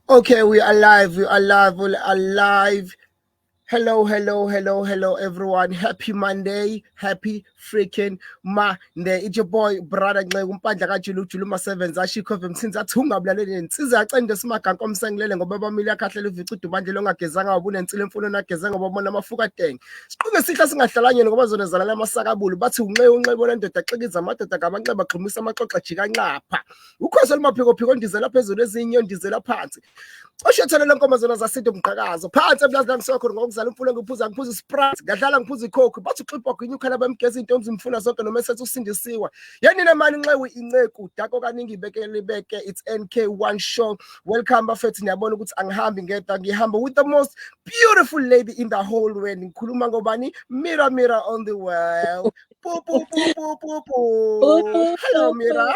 Okay, we are live. We are live. We are live. Hello, everyone. Happy Monday. Happy freaking Monday. It's your boy, brother umpandla kaJulu ma-7 ashikho mthinzi athi ungabulaleli nensiza acende simaganka omsengilele ngoba bamile akhahlele uvica udubandle longagezanga wabu nensile emfuno nagezanga babona amafuka denge. Siquke sihla singahlalanyeni ngoba zona zalala amasakabulu bathi unxebo lendoda axikiza amadoda ngabanxeba axhumisa amaxoxa jika nqapha. Ukhoso lumaphiko ndizela phezulu ezinye ndizela phansi. Oshethele lenkomo zona zasinto mqhakazo phansi eblazi langisokho ngokuzala umfulo ngiphuza Sprite ngadlala ngiphuza icoke bathi uxipho ginyukhala bamgeza into mzimfuna zonke noma esethu usindisiwe yenina mani nxewe inceku dako kaningi ibeke it's NK1 show. Welcome bafethu niyabona ukuthi angihambi ngedwa ngihamba with the most beautiful lady in the whole world. Ngikhuluma ngobani? Mira on the well. Poo. Hello Mira.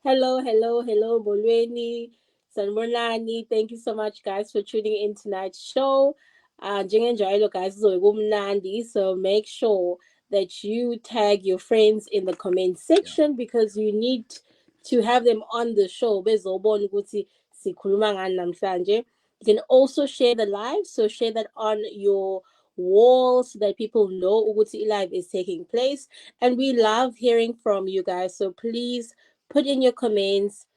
Hello, Bolweni, Sanmonani. Thank you so much, guys, for tuning in tonight's show. Guys, so make sure that you tag your friends in the comment section because you need to have them on the show. You can also share the live, so share that on your wall so that people know Uguti Live is taking place. And we love hearing from you guys, so please put in your comments,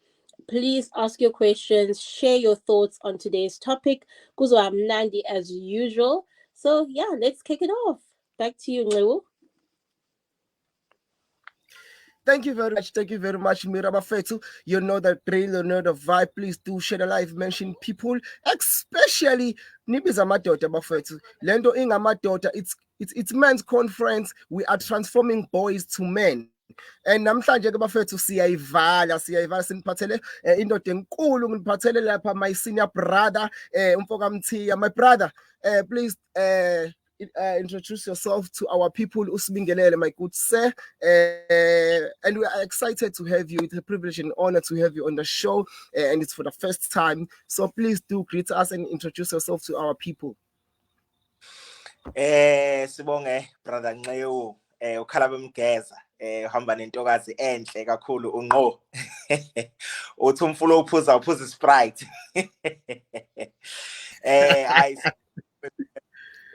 please ask your questions, share your thoughts on today's topic. Kuzo amnandi as usual. So yeah, let's kick it off. Back to you, Nlewu. Thank you very much, Mira Bafetu. You know the drill, you know the vibe. Please do share the live, mention people, especially Nibiza Madota Bafetu. Lendo Inga Madota, it's men's conference. We are transforming boys to men. And namhlanje ke bafethu siyayivala siniphathele indoda enkulu ngiphathele lapha my senior brother umfoka Mthiya. My brother, please introduce yourself to our people. Usibingelele, my good sir, and we are excited to have you. It's a privilege and honor to have you on the show, and it's for the first time, so please do greet us and introduce yourself to our people. Sibonge brother Nxewu, ukhala bemgeza uhamba nentokazi enhle kakhulu unqo uthi umfulo uphuza Sprite.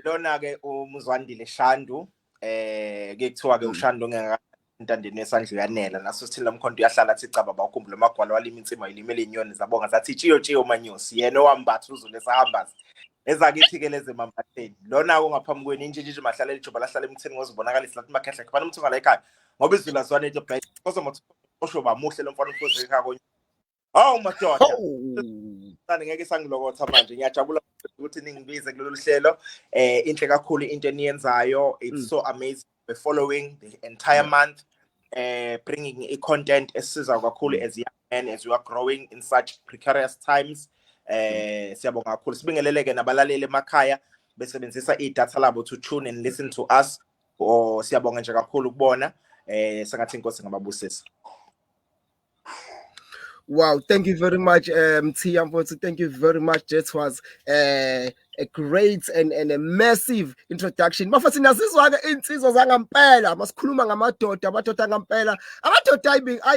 Lona ke uMzwandile Shandu, ke kuthiwa ke uShandu ngentandeni esandla uyanela naso sithini lamkhonto uyahlala athi caba bawukhumbula amagwala walima insima ilimele inyoni zabonga zathi chiyo manyosi yena owambatha uzulu esahambaza ezakithi ke leze mambatheni lona ongaphambi kweni intshintshi mahlala elijoba lahlala emtheni ngozibonakalisa lathi makhehle khona umthunga la ekhaya ngoba izulu azwane into bheke kozo motho bamuhle lo mfana ufuze ekhaya konye. Hawu madoda ngeke sangilokotha manje ngiyajabula ukuthi ningibize kulolu hlelo inhle kakhulu into eniyenzayo. It's so amazing. We're following the entire month, bringing a content esiza kakhulu as young men as we are growing in such precarious times. Siyabonga kakhulu sibingeleleke nabalaleli emakhaya besebenzisa idatha labo to tune and listen to us. Siyabonga nje kakhulu kubona sengathi inkosi ngababusisa. Wow, thank you very much, Mthiya. Thank you very much. That was a great and a massive introduction. Mafasi nasizwa ke insizwa zangampela, masikhuluma ngamadoda, amadoda ngampela. Amadoda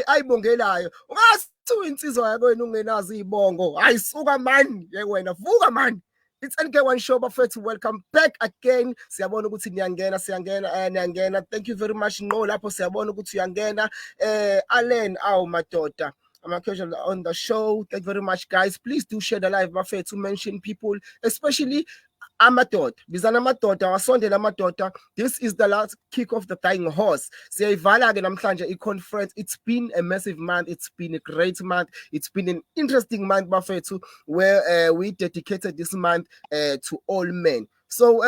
ayibongelayo. Ungathi insizwa yakho wena ungenazi izibongo. Ayisuka man, wena vuka man. It's NK1 show bafethu. Welcome back again. Siyabona ukuthi niyangena. Thank you very much. No lapho siyabona ukuthi uyangena. Allen madoda. I'm a casual on the show. Thank you very much, guys. Please do share the live buffet to mention people, especially amadoda. Bizana amadoda, wasondela amadoda. This is the last kick of the dying horse. Siyayivala ke namhlanje i-conference. It's been a massive month. It's been a great month. It's been an interesting month, buffet, where we dedicated this month to all men. So,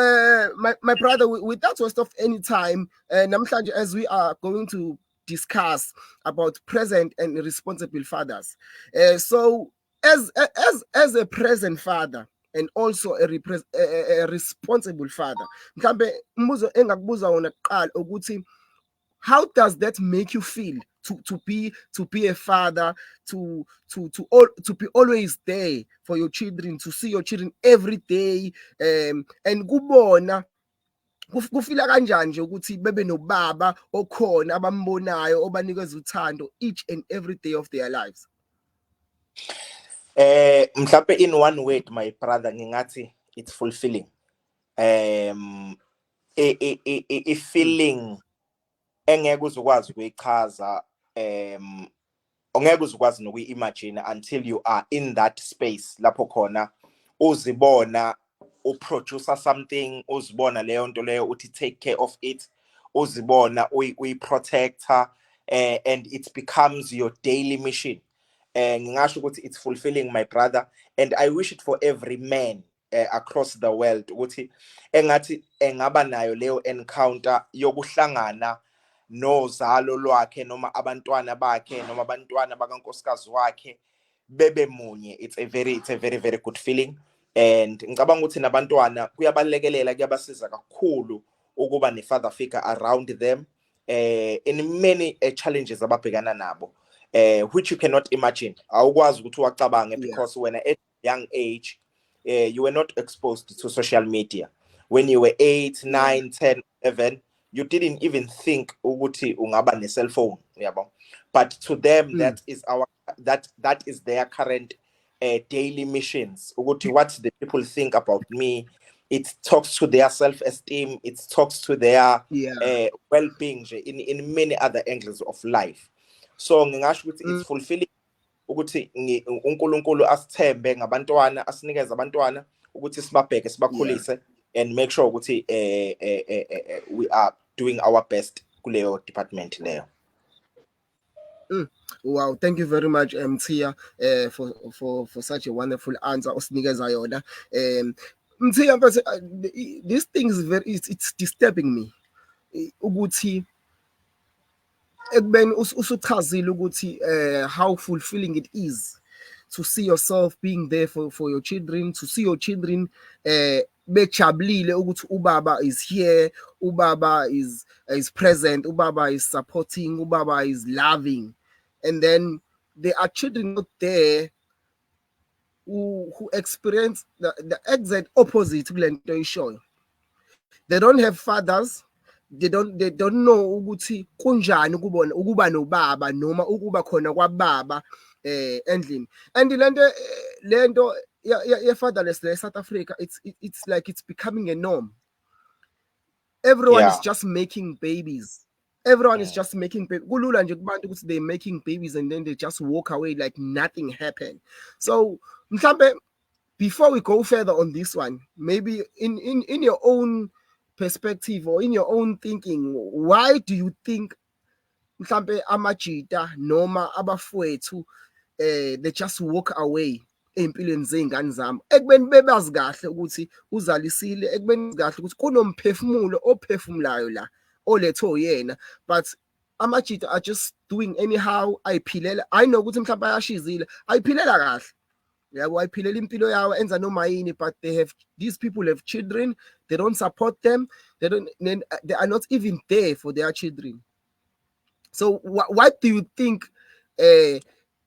my brother, without waste of any time, namhlanje, as we are going to discuss about present and responsible fathers. So as a present father and also a responsible father, mhlambe umbuzo engakubuza wona kuqala ukuthi how does that make you feel to be a father, to be always there for your children, to see your children every day, and kubona kufila kanjani nje ukuthi bebe nobaba okhona abambonayo obanikeza uthando each and every day of their lives? Mhlawumbe in one word, my brother, ngingathi it's fulfilling. A feeling engeke uzukwazi ukuyichaza, ongeke uzukwazi nokuyi-imagine until you are in that space lapho khona uzibona uproducer something, uzibona leyo nto leyo uthi take care of it, uzibona uyi-protector, and it becomes your daily mission. Ngingasho ukuthi it's fulfilling, my brother, and I wish it for every man across the world ukuthi engathi engaba nayo leyo encounter yokuhlangana nozalo lwakhe noma abantwana bakhe noma abantwana bakankosikazi wakhe bebe munye. It's a very good feeling, and ngicabanga ukuthi nabantwana kuyabalekelela, kuyabasiza kakhulu ukuba ne-father figure around them in many challenges ababhekana nabo, which you cannot imagine. Awukwazi ukuthi uwacabange because when at a young age you were not exposed to social media. When you were 8, 9, 10, 11, you didn't even think ukuthi ungaba ne cell phone, yabo. But to them that is their current daily missions. Ukuthi what the people think about me, it talks to their self-esteem, it talks to their well-being in many other angles of life. So ngingasho ukuthi it's fulfilling ukuthi uNkulunkulu asithembe ngabantwana, asinikeze abantwana ukuthi sibabheke, sibakhulise, and make sure ukuthi we are doing our best kuleyo department leyo. Wow, thank you very much, Mtia, for such a wonderful answer. Osinikeza yona. Mtia, but this thing is it's disturbing me. Ukuthi ekubeni usuchazile ukuthi how fulfilling it is to see yourself being there for your children, to see your children bejabulile ukuthi ubaba is here, ubaba is present, ubaba is supporting, ubaba is loving. And then there are children out there who experience the exact opposite kule nto ishoyo. They don't have fathers. They don't know ukuthi kunjani ukubona ukuba nobaba noma ukuba khona kwababa endlini. And lento ye fatherless le South Africa, it's like it's becoming a norm. Everyone is just making babies. Everyone is just making babies. Kulula nje kubantu ukuthi they're making babies and then they just walk away like nothing happened. So mhlambe before we go further on this one, maybe in your own perspective or in your own thinking, why do you think mhlambe amajita noma abafowethu they just walk away empilweni zengane zami ekubeni bebazi kahle ukuthi uzalisile, ekubeni kahle ukuthi kunomphefumulo ophefumulayo la oletho yena, but amajita are just doing anyhow, ayiphilela. I know ukuthi mhlawumbe ayashizile, ayiphilela kahle, yabo, ayiphilela impilo yawo enza noma yini, but these people have children, they don't support them, they are not even there for their children. So what do you think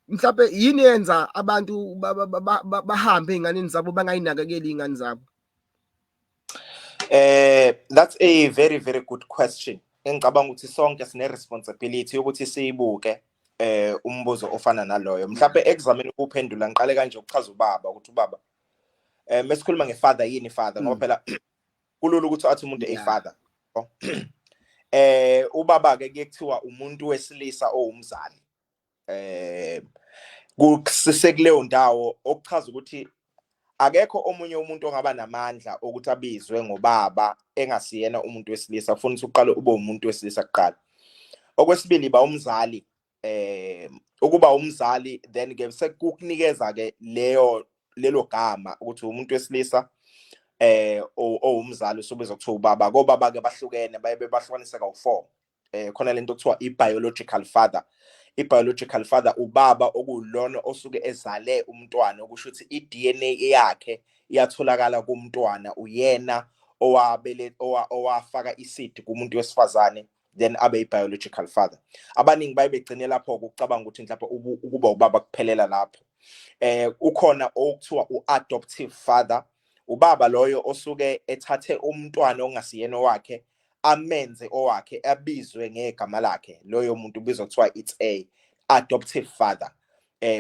mhlawumbe yini yenza abantu bahambe einganeni zabo bangayinakekeli ingane zabo? That's a very good question. Engicabanga ukuthi sonke sine responsibility ukuthi siyibuke umbuzo ofana naloyo. Mhlawumbe examine ukuphendula ngiqale kanje ukuchaza ubaba ukuthi ubaba mesikhuluma ngefather, yini father, ngoba phela kulula ukuthi athi umuntu efather. Ubaba ke kuyekuthiwa umuntu wesilisa owumzali. Kusisekuleyo ndawo okuchaza ukuthi akekho omunye umuntu ongaba namandla ukuthi abizwe ngobaba engasiyena umuntu wesilisa. Ufuna ukuthi uqale ube umuntu wesilisa kuqala. Okwesibili ba umzali, ukuba umzali then ke sekukunikeza ke lelo gama ukuthi umuntu wesilisa umzali usobizwa kuthiwa ubaba. Kobaba ke bahlukene, baye bahlukanisa ka4. Khona lento kuthiwa i-biological father. I-biological father ubaba okulona osuke ezale umntwana, okusho ukuthi i-DNA yakhe iyatholakala kumntwana, uyena owafaka isidi kumuntu wesifazane, then abe i-biological father. Abaningi baye begcine lapho ukucabanga ukuthi mhlawumbe ukuba ubaba kuphelela lapho. Ukhona okuthiwa u-adoptive father, ubaba loyo osuke ethathe umntwana ongasiyena wakhe amenze owakhe abizwe ngegama lakhe. Loyo muntu ubizwa kuthiwa it's a adoptive father.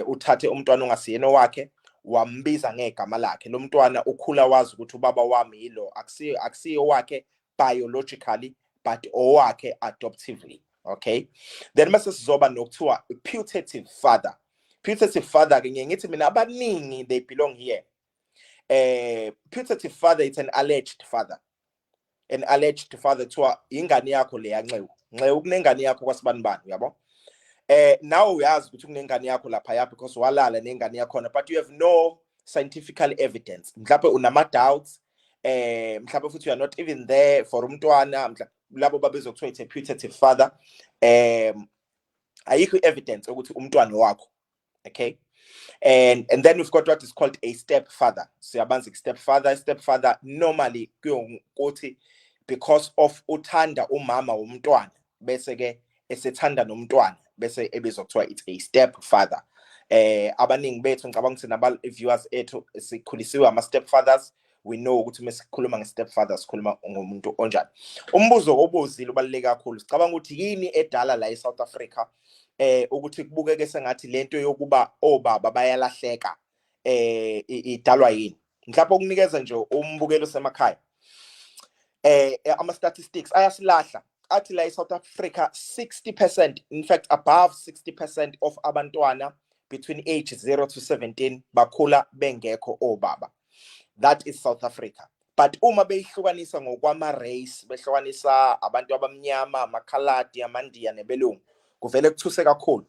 Uthathe umntwana ongasiyena wakhe wambiza ngegama lakhe. Lo mntwana ukhula wazi ukuthi ubaba wami yilo, akusiyo wakhe biologically but owakhe adoptively. Okay, then mase sizoba nokuthiwa putative father. Putative father ke ngithi mina abaningi they belong here. Putative father, it's an alleged father. An alleged father kuthiwa ingane yakho le yanxewu. Nxewu kunengane yakho kwasibanibani, uyabo? Now uyazi ukuthi kunengane yakho lapha because walala nengane yakhona, but you have no scientific evidence. Mhlawumbe unama doubts, mhlawumbe futhi you are not even there for umntwana, labo babizwa kuthiwa it's a putative father. Ayikho evidence ukuthi umntwana wakho. Okay? And then we've got what is called a stepfather. Siyabanzi stepfather. Stepfather normally because of uthanda umama womntwana bese ke esethanda nomntwana bese ebizwa kuthiwa it's a stepfather. Abaningi bethu ngicabanga ukuthi naba viewers ethu sikhulisiwe ama stepfathers. We know ukuthi mesikhuluma nge-stepfather sikhuluma ngomuntu onjani. Umbuzo obuzile ubaluleke kakhulu. Sicabanga ukuthi yini edala la eSouth Africa ukuthi kubukeke sengathi lento yokuba obaba bayalahleka idalwa yini. Mhlawumbe ukunikeza nje umbukelo semakhaya. Ama statistics ayasilahla athi la eSouth Africa 60%, in fact above 60% of abantwana between age 0 to 17 bakhula bengekho obaba. That is South Africa. But uma beyihlukanisa ngokwama race, behlukanisa abantu abamnyama, amakhaladi, amandiya nebelungu, kuvele kuthuse kakhulu.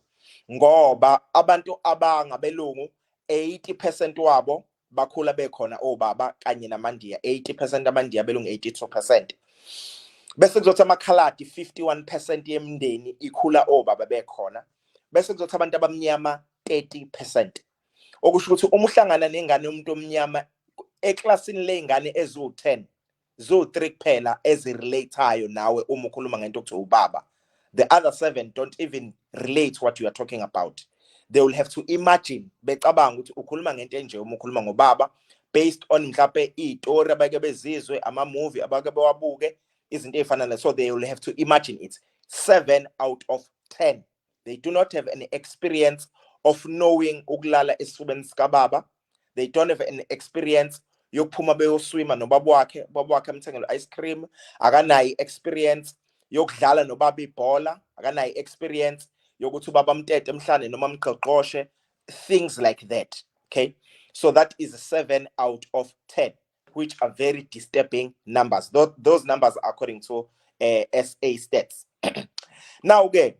Ngoba abantu abangabelungu 80% wabo bakhula bekhona obaba kanye namandiya. 80% amandiya belungu 82%. Bese kuzothi amakhaladi 51% yemndeni ikhula obaba bekhona. Bese kuzothi abantu abamnyama 30%. Okusho ukuthi uma uhlangana nengane yomuntu omnyama eklasini lengane ezu10 zo3 kuphela ezirelateayo nawe uma ukhuluma ngento okuthi ubaba, the other 7 don't even relate what you are talking about. They will have to imagine becabanga ukuthi ukhuluma ngento enje uma ukhuluma ngobaba based on mhlawumbe izitori abake bezizwe, ama movie abake bewabuke, izinto ezifana na, so they will have to imagine it. 7 out of 10 they do not have an experience of knowing ukulala esifubeni sikababa. They don't have an experience yokuphuma beyoswima nobaba wakhe, baba wakhe amthengele ice cream, akanayi experience yokudlala nobaba ibhola, akanayi experience yokuthi ubaba amtete emhlane noma amqoqoshe, things like that. Okay, so that is 7 out of 10, which are very disturbing numbers. Those numbers are according to SA stats. Now again,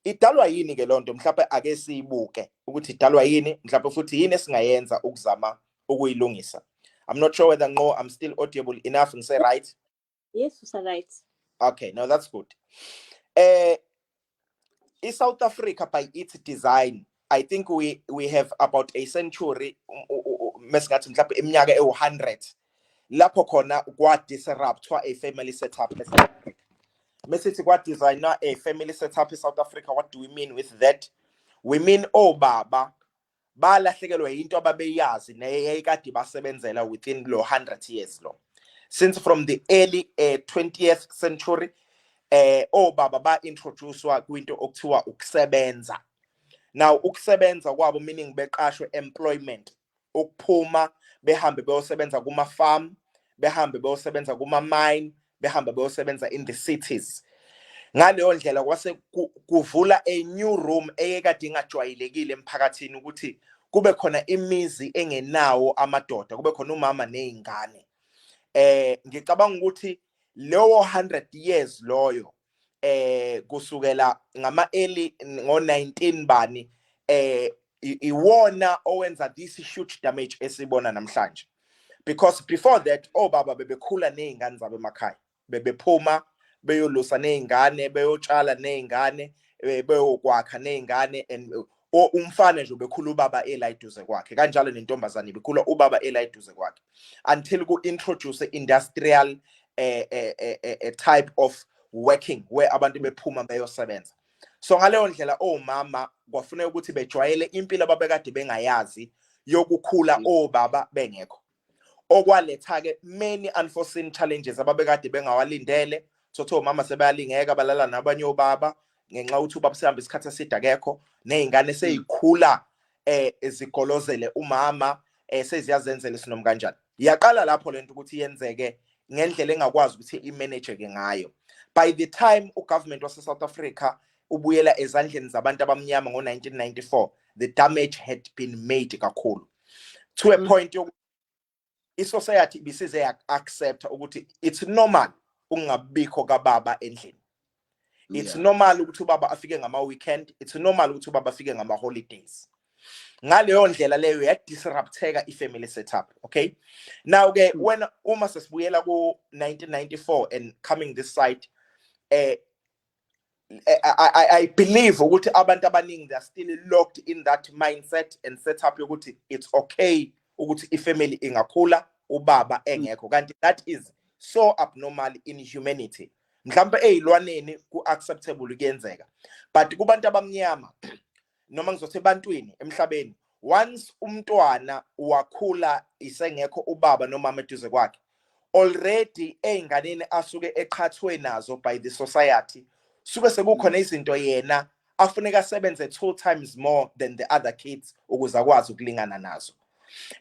idalwa yini ke lonto? Mhlawumbe ake siyibuke ukuthi idalwa yini, mhlawumbe futhi yini esingayenza ukuzama ukuyilungisa. I'm not sure whether I'm still audible enough and say right. Yes, you are right. Okay, no, that's good. In South Africa, by its design, I think we have about a century, mesingathi mhlawumbe iminyaka e100 lapho khona kwa-disruptwa a family setup eSouth Africa. Mesithi kwa-designer a family setup eSouth Africa, what do we mean with that? We mean obaba balahlekelwe into ababeyazi neyayikade basebenzela within lo 100 years lo. Since from the early 20th century, obaba ba-introducewa kwinto okuthiwa ukusebenza. Now ukusebenza kwabo meaning beqashwe employment, ukuphuma behambe beyosebenza kuma farm, behambe beyosebenza kuma mine, behambe beyosebenza in the cities. Ngaleyo ndlela kwase kuvula a new room eyekade ingajwayelekile emphakathini ukuthi kube khona imizi engenawo amadoda, kube khona umama nezingane. Ngicabanga ukuthi lewo 100 years loyo kusukela ngama early ngo19 bani iwona owenza this huge damage esibona namhlanje. Because before that obaba bebekhula nezingane zabo emakhaya, bebephuma beyolusa nezingane, beyotshala nezingane, beyokwakha nezingane, and umfana nje bekhula ubaba elayiduze kwakhe, kanjalo nentombazane bekhula ubaba elayiduze kwakhe, until ku introduce industrial type of working where abantu bephuma beyosebenza. So ngaleyo ndlela omama kwafuneka ukuthi bejwayele impilo ababekade bengayazi yokukhula obaba bengekho. okwaletha-ke many unforeseen challenges ababekade bengawalindele. Sothi omama sebayalingeka balala nabanye obaba ngenxa yokuthi ubaba sehamba isikhathi eside akekho, ney'ngane seyikhula zigolozele umama, seziyazenzela isinom kanjani. Yaqala lapho lento ukuthi yenzeke ngendlela engakwazi ukuthi imanage-ke ngayo. By the time ugovernment wase-South Africa ubuyela ezandleni zabantu abamnyama ngo-1994, the damage had been made kakhulu, to a point yokuthi i-society ibisize ya-accept ukuthi it's normal ungabikho kababa endlini. It's normal ukuthi ubaba afike ngama-weekend, it's normal ukuthi ubaba afike ngama-holidays. Ngaleyo ndlela leyo yadisrupteka i-family setup. Okay, now-ke uma sesibuyela ku-1994 and coming this side, I believe ukuthi abantu abaningi they are still locked in that mindset and setup yokuthi it's okay ukuthi ifamily ingakhula ubaba engekho, kanti that is so abnormal in humanity. Mhlawumbe eyilwaneni ku-acceptable kuyenzeka, but kubantu abamnyama noma ngizothi ebantwini emhlabeni, once umntwana wakhula isengekho ubaba nomama eduze kwakhe, already ey'nganeni asuke eqhathwe nazo by the society, suke sekukhona izinto yena afuneka asebenze 2 times more than the other kids ukuze akwazi ukulingana nazo.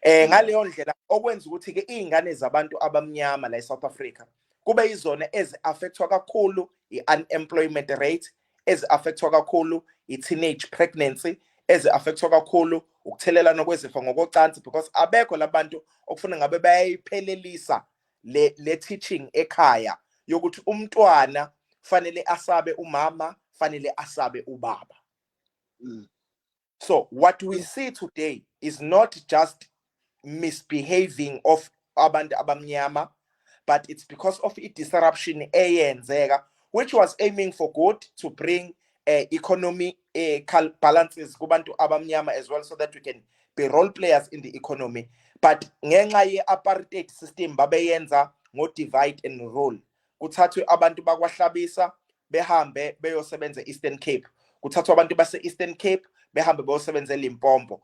Ngaleyo ndlela okwenza ukuthi-ke iy'ngane zabantu abamnyama la eSouth Africa kube yizona ezi-affectwa kakhulu i-unemployment rate, ezi-affectwa kakhulu i-teenage pregnancy, ezi-affectwa kakhulu ukuthelelana kwezifo ngokocansi, because abekho labantu okufuna ngabe bayayiphelelisa le teaching ekhaya yokuthi umntwana fanele asabe umama, fanele asabe ubaba. So what we see today is not just misbehaving of abantu abamnyama, but it's because of a disruption eyenzeka, which was aiming for good, to bring economy balances kubantu abamnyama as well, so that we can be role players in the economy. But ngenxa ye-apartheid system babeyenza ngo-divide and rule, kuthathwe abantu bakwahlabisa behambe beyosebenza Eastern Cape, kuthathwa abantu base-Eastern Cape behambe beyosebenza eLimpopo,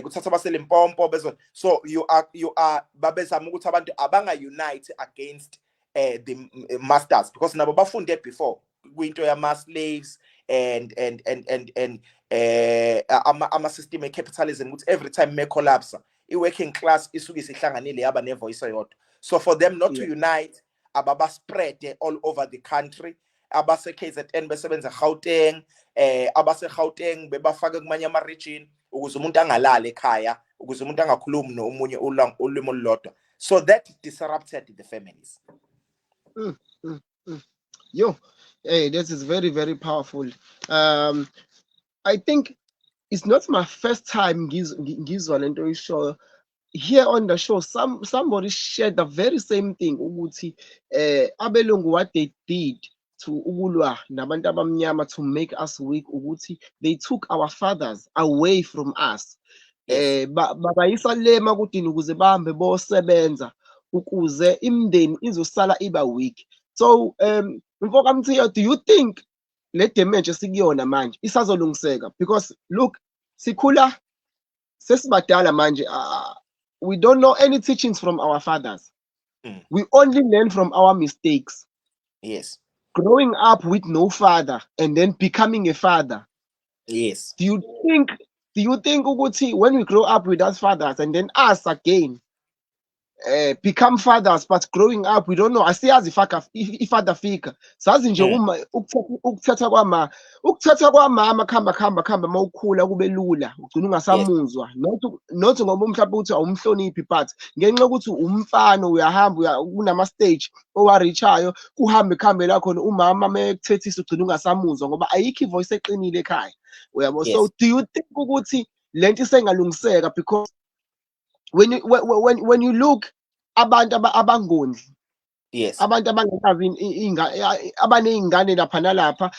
kuthathwa base-Limpopo so you are babezama ukuthi abantu abanga-unite against the masters, because nabo bafunde before kwinto yama-slaves and ama-system e-capitalism, ukuthi every time me-collapse i-working class isuke isihlanganile yaba ne-voice eyodwa. So for them not to unite, ababa spread all over the country, abase KZN besebenza Gauteng, abase Gauteng bebafake kumanye ama-region ukuze umuntu angalali ekhaya, ukuze umuntu angakhulumi nomunye ulimi olulodwa. So that disrupted the families. Yo, hey, this is very, very powerful. I think it's not my first time ngizwa lento isho. Here on the show, somebody shared the very same thing ukuthi abelungu what they did to ukulwa nabantu abamnyama to make us weak, ukuthi they took our fathers away from us. Babayisa lema kudini ukuze bahambe bosebenza ukuze imndeni izosala iba weak. So mfoka Mthiya, do you think le damage esikuyona manje isazolungiseka? Because look, sikhula sesibadala manje, we don't know any teachings from our fathers. We only learn from our mistakes. Yes. Growing up with no father and then becoming a father. Yes. Do you think ukuthi when we grow up with us fathers and then us again become fathers, but growing up we don't know, asiyazi ifada fika, sazi nje uma ukuthatha kwamama khamba mawukhula kube lula, ugcina ungasamuzwa, not ngoba mhlawumbe uthi awumhloniphi, but ngenxa ukuthi umfana uyahamba kunama stage owareachayo, kuhambe la khona umama mekuthethisa ugcina ungasamuzwa ngoba ayikho ivoice eqinile ekhaya, uyabo. So do you think ukuthi lento isengalungiseka? Because when you look abantu abangondli, yes, abantu abaney'ngane lapha nalapha,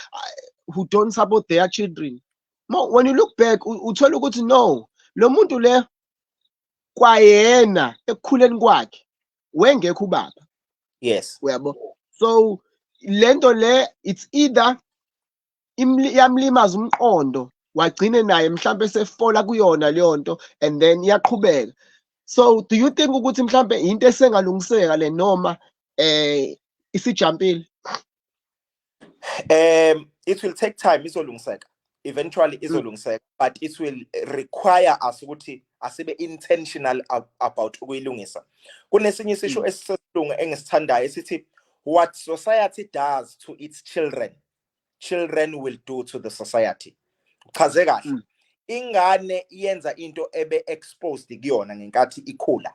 who don't support their children, when you look back uthola ukuthi no, lo muntu le kwayena ekukhuleni kwakhe wengekho ubaba. Yes, uyabo. So lento le, it's either yamlimaza umqondo wagcine naye mhlambe sefola kuyona leyo nto and then iyaqhubeka. So do you think ukuthi mhlambe into esengalungiseka le noma isijampile? It will take time izolungiseka. Eventually izolungiseka, but it will require us ukuthi asibe intentional about ukuyilungisa. Kunesinye isisho esiselungu engisithandayo esithi what society does to its children, children will do to the society. Chaze kahle. Ingane yenza into ebe exposed kuyona ngenkathi ikhula.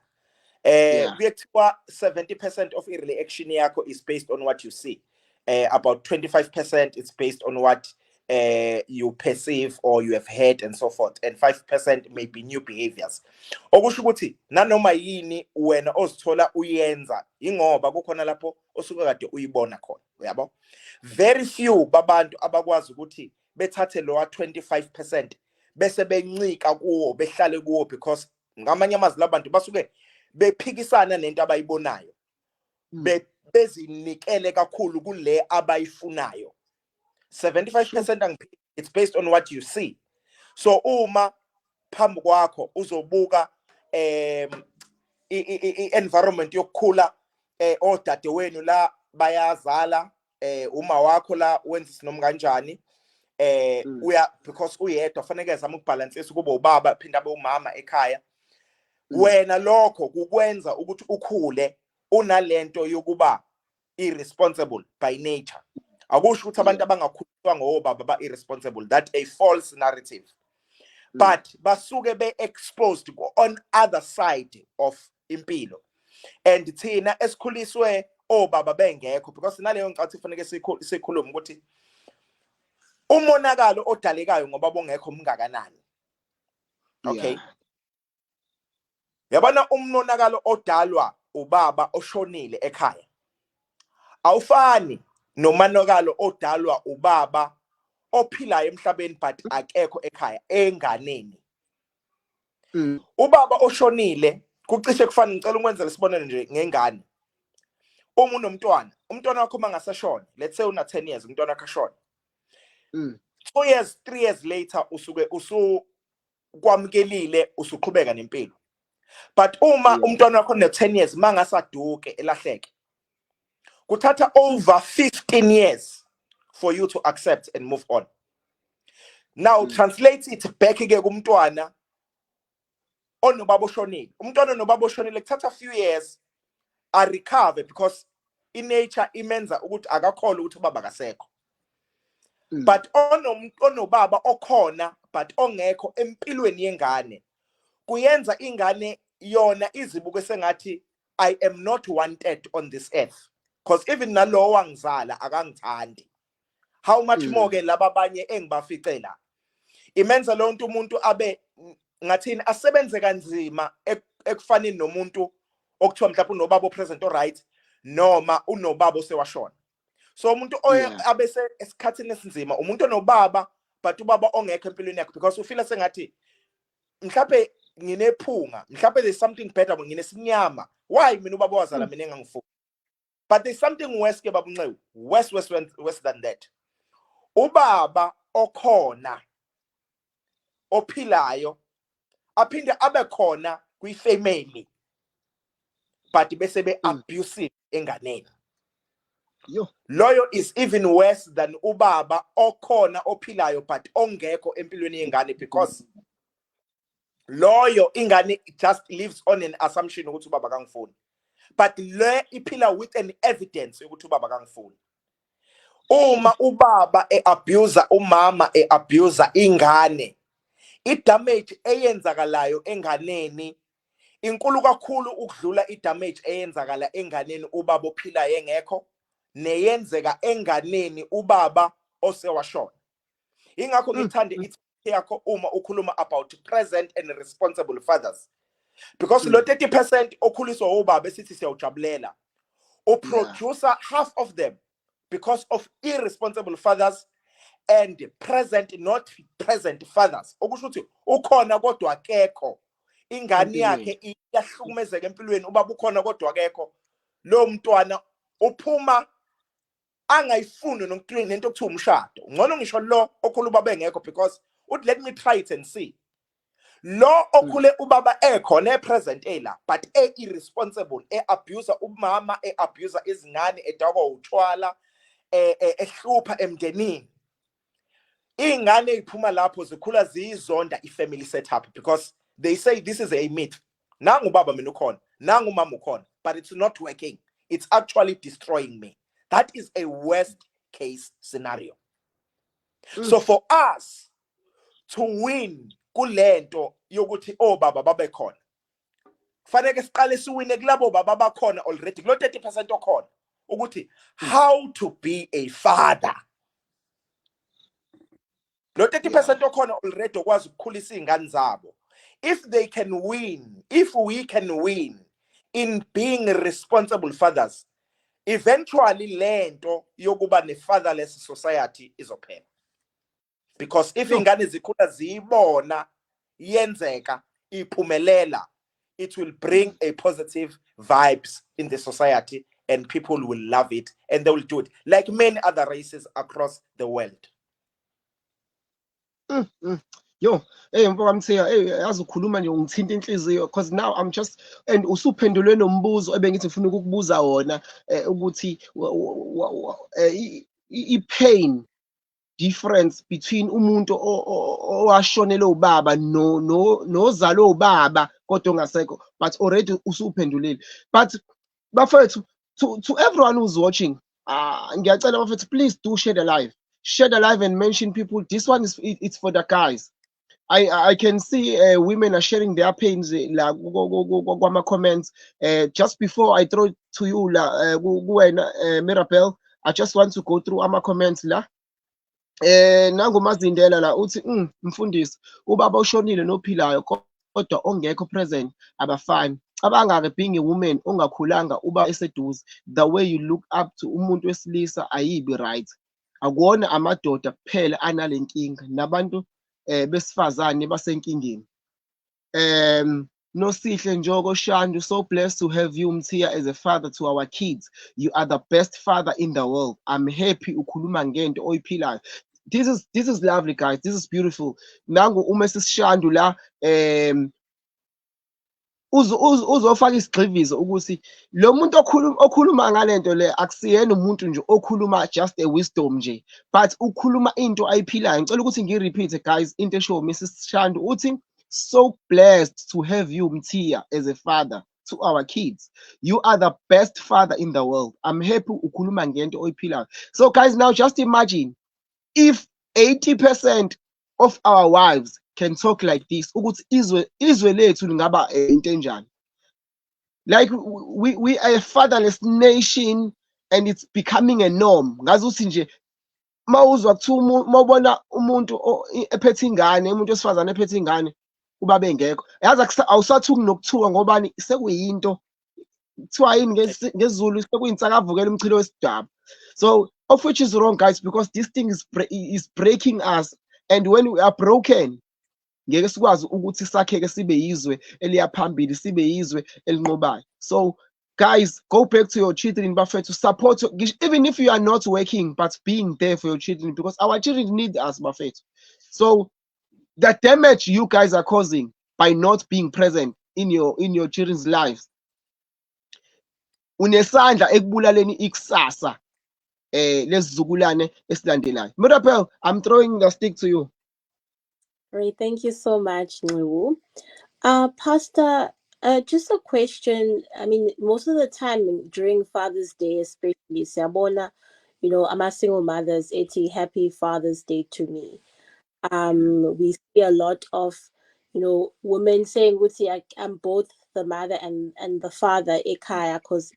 Kuyethiwa 70% of i-reaction yakho is based on what you see. About 25% it's based on what you perceive or you have heard and so forth, and 5% may be new behaviors. Okusho ukuthi nanoma yini wena ozithola uyenza ingoba kukhona lapho osuke kade uyibona khona, uyabo. Very few babantu abakwazi ukuthi bethathe lowa 25% bese bencika kuwo behlale kuwo, because ngamanye amazwi labantu basuke bephikisana nento abayibonayo, bezinikele kakhulu kule abayifunayo. 75% it's based on what you see. So uma phambi kwakho uzobuka environment yokukhula odadewenu la bayazala, uma wakho la wenza isinoma kanjani, because uyedwa fanele ezama ukubalansisa kuba ubaba phinda abe umama ekhaya. Wena lokho kukwenza ukuthi ukhule unalento yokuba irresponsible by nature. Akusho ukuthi abantu abangakhuliswa ngobaba ba irresponsible, that a false narrative. But basuke be exposed on other side of impilo. And thina esikhuliswe obaba bengekho, because naleyo nkathi fanele sikhulume ukuthi umonakalo odalekayo ngoba bongekho mngakanani. Okay. Yabona umonakalo odalwa ubaba oshonile ekhaya awufani nomonakalo odalwa ubaba ophilayo emhlabeni but akekho ekhaya enganeni. Ubaba oshonile kucishe kufana, ngicela ukwenza lesibonelo nje ngengane. Uma unomntwana, umntwana wakho mangasashona, let's say una 10 years, umntwana wakho ashona. 2 years, 3 years later usuke ukwamkelile usuqhubeka nempilo. But uma umntwana wakho ne 10 years mangasaduke elahleke, kuthatha over 15 years for you to accept and move on. Now translate it back ke kumntwana onobaba oshonile. Umntwana onobaba oshonile kuthatha a few years a recover, because in nature imenza ukuthi akakholwa ukuthi ubaba akasekho. But onobaba okhona but ongekho empilweni yengane, kuyenza ingane yona izibuke sengathi I am not wanted on this earth, because even nalowo wangizala akangithandi. How much more ke laba abanye engibaficela. Imenza lo umuntu abe ngathini asebenze kanzima ekufaneni nomuntu okuthiwa mhlawumbe unobaba present alright noma unobaba osewashona. So umuntu abese esikhathini esinzima umuntu onobaba but ubaba ongekho empilweni yakhe, because ufila sengathi mhlawumbe nginephunga, mhlawumbe there's something better, nginesinyama. Why mina ubaba wazala mina engangifuni? But there's something worse ke baba Ncewu, worse than that. Ubaba okhona ophilayo aphinde abe khona kwi-family but bese be abusive enganeni. Loyo is even worse than ubaba okhona ophilayo but ongekho empilweni yengane, because loyo ingane just lives on an assumption ukuthi ubaba kangifuni, but le iphila with an evidence ukuthi ubaba kangifuni. Uma ubaba abuser umama abuser ingane, i-damage eyenzakalayo enganeni inkulu kakhulu ukudlula i-damage eyenzakala enganeni ubaba ophilayo engekho neyenzeka enganeni ubaba osewashona. Ingakho ngithande ithi yakho uma ukhuluma about present and responsible fathers, because lo 30% okhuliswa ubaba esithi siyawujabulela uproducer half of them because of irresponsible fathers and present not present fathers. Okusho ukuthi ukhona kodwa akekho, ingane yakhe iyahlukumezeka empilweni, ubaba ukhona kodwa akekho, lo mntwana uphuma angayifuni nokuthini nento okuthiwa umshado. Ngcono ngisho lo okhulu ubaba engekho, because let me try it and see. Lo okhule ubaba ekhona present ela but irresponsible abuser umama abuser izingane edakwa utshwala ehlupha emndenini. Ingane iphuma lapho zikhula ziyizonda ifamily setup because they say this is a myth. Nangu baba mina ukhona, nangu mama ukhona, but it's not working. It's actually destroying me. That is a worst case scenario. So for us to win kulento yokuthi baba babe khona, fanele siqale siwine kulabo baba bakhona already kulo 30% okhona ukuthi how to be a father. Lo 30% okhona already okwazi ukukhulisa izingane zabo. If they can win, if we can win in being responsible fathers, eventually lento yokuba ne fatherless society izophela. Because if ingane zikhula ziyibona yenzeka iphumelela, it will bring a positive vibes in the society and people will love it and they will do it like many other races across the world. Yo, mfowethu Mthiya, yazi ukhuluma nje ungithinta inhliziyo because now I'm just and usuphendulwe nombuzo ebengithi ngifuna ukukubuza wona ukuthi i-pain difference between umuntu owashonelwe ubaba nozalwe ubaba kodwa ongasekho, but already usuphendulile. But bafethu, to everyone who's watching, ngiyacela bafethu, please do share the live. Share the live and mention people. This one is it's for the guys. I can see women are sharing their pains la kwama comments. Just before I throw it to you la Mirabel, I just want to go through ama comments la. Nangu Mazindela la uthi mfundisi ubaba ushonile nophilayo kodwa ongekho present abafani. Cabanga ke being a woman ongakhulanga uba eseduze, the way you look up to umuntu wesilisa ayibi right. Akuwona amadoda kuphela analenkinga, nabantu besifazane basenkingeni. Nosihle Njogo Shandu, so blessed to have you Mthiya as a father to our kids. You are the best father in the world. I'm happy ukhuluma ngento oyiphilayo. This is lovely, guys. This is beautiful. Nangu uMrs Shandu la uzofaka isigxivizo ukuthi lo muntu okhuluma ngalento le akusiyena umuntu nje okhuluma just a wisdom nje, but ukhuluma into ayiphilayo. Ngicela ukuthi ngirepeat guys into esho Mrs Shandu uthi so blessed to have you Mthiya as a father to our kids. You are the best father in the world. I'm happy ukhuluma ngento oyiphilayo. So guys, now just imagine if 80% of our wives can talk like this, ukuthi izwe lethu lingaba into enjani. Like we are a fatherless nation and it's becoming a norm. Ngazi uthi nje mawuzwa kuthiwa mawubona umuntu ephethe ingane, umuntu wesifazane ephethe ingane ubaba engekho, yazi awusathuki nokuthuka ngobani sekuyinto kuthiwa yini ngesiZulu sekuyinsakavukela umchilo wesidaba. So of which is wrong guys, because this thing is breaking us, and when we are broken ngeke sikwazi ukuthi sakheke sibe yizwe eliyaphambili, sibe yizwe elinqobayo. So guys, go back to your children bafethu, support even if you are not working, but being there for your children, because our children need us bafethu. So the damage you guys are causing by not being present in your children's lives, unesandla ekubulaleni ikusasa lesizukulwane esilandelayo. Mirabel, I'm throwing the stick to you. Great, thank you so much, Nwu. Pastor, just a question. I mean, most of the time during Father's Day, especially, Sabona, I'm a single mothers, it's a happy Father's Day to me. We see a lot of, women saying, I'm both the mother and the father, ekaya, because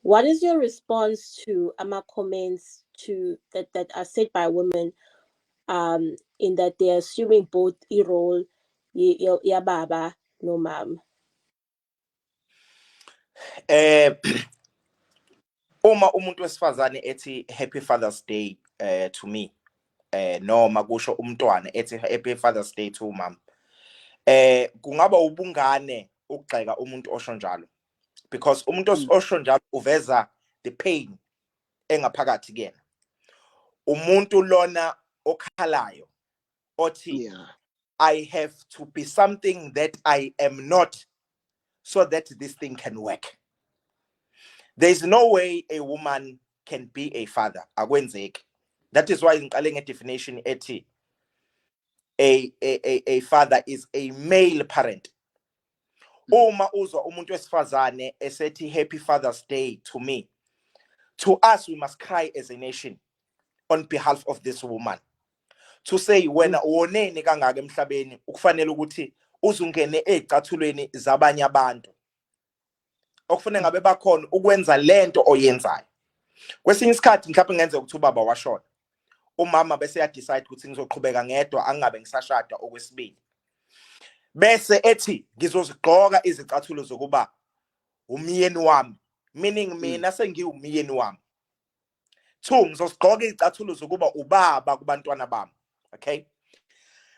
what is your response to ama comments that are said by women, in that they're assuming both a role, ya baba no mom? Uma umuntu wesifazane ethi happy Father's Day to me, noma kusho umntwana ethi happy Father's Day to mom, kungaba ubungane ukugxeka umuntu osho njalo, because umuntu osho njalo uveza the pain engaphakathi kuyena. Umuntu lona okhalayo othi I have to be something that I am not so that this thing can work. There's no way a woman can be a father. Akwenzeki. That is why in a definition ethi a father is a male parent. Uma uzwa umuntu wesifazane esethi happy Father's Day to me, to us we must cry as a nation on behalf of this woman, to say wena woneni kangaka emhlabeni ukufanele ukuthi uzungene ezicathulweni zabanye abantu okufanele ngabe bakhona ukwenza lento oyenzayo. Kwesinye isikhathi mhlawumbe ngenze ukuthi ubaba washona, umama bese ya decide ukuthi ngizoqhubeka ngedwa angabe ngisashada okwesibili, bese ethi ngizozigqoka izicathulo zokuba umyeni wami, meaning mina sengiwumyeni wami. 2, ngizozigqoka izicathulo zokuba ubaba kubantwana bami. Okay,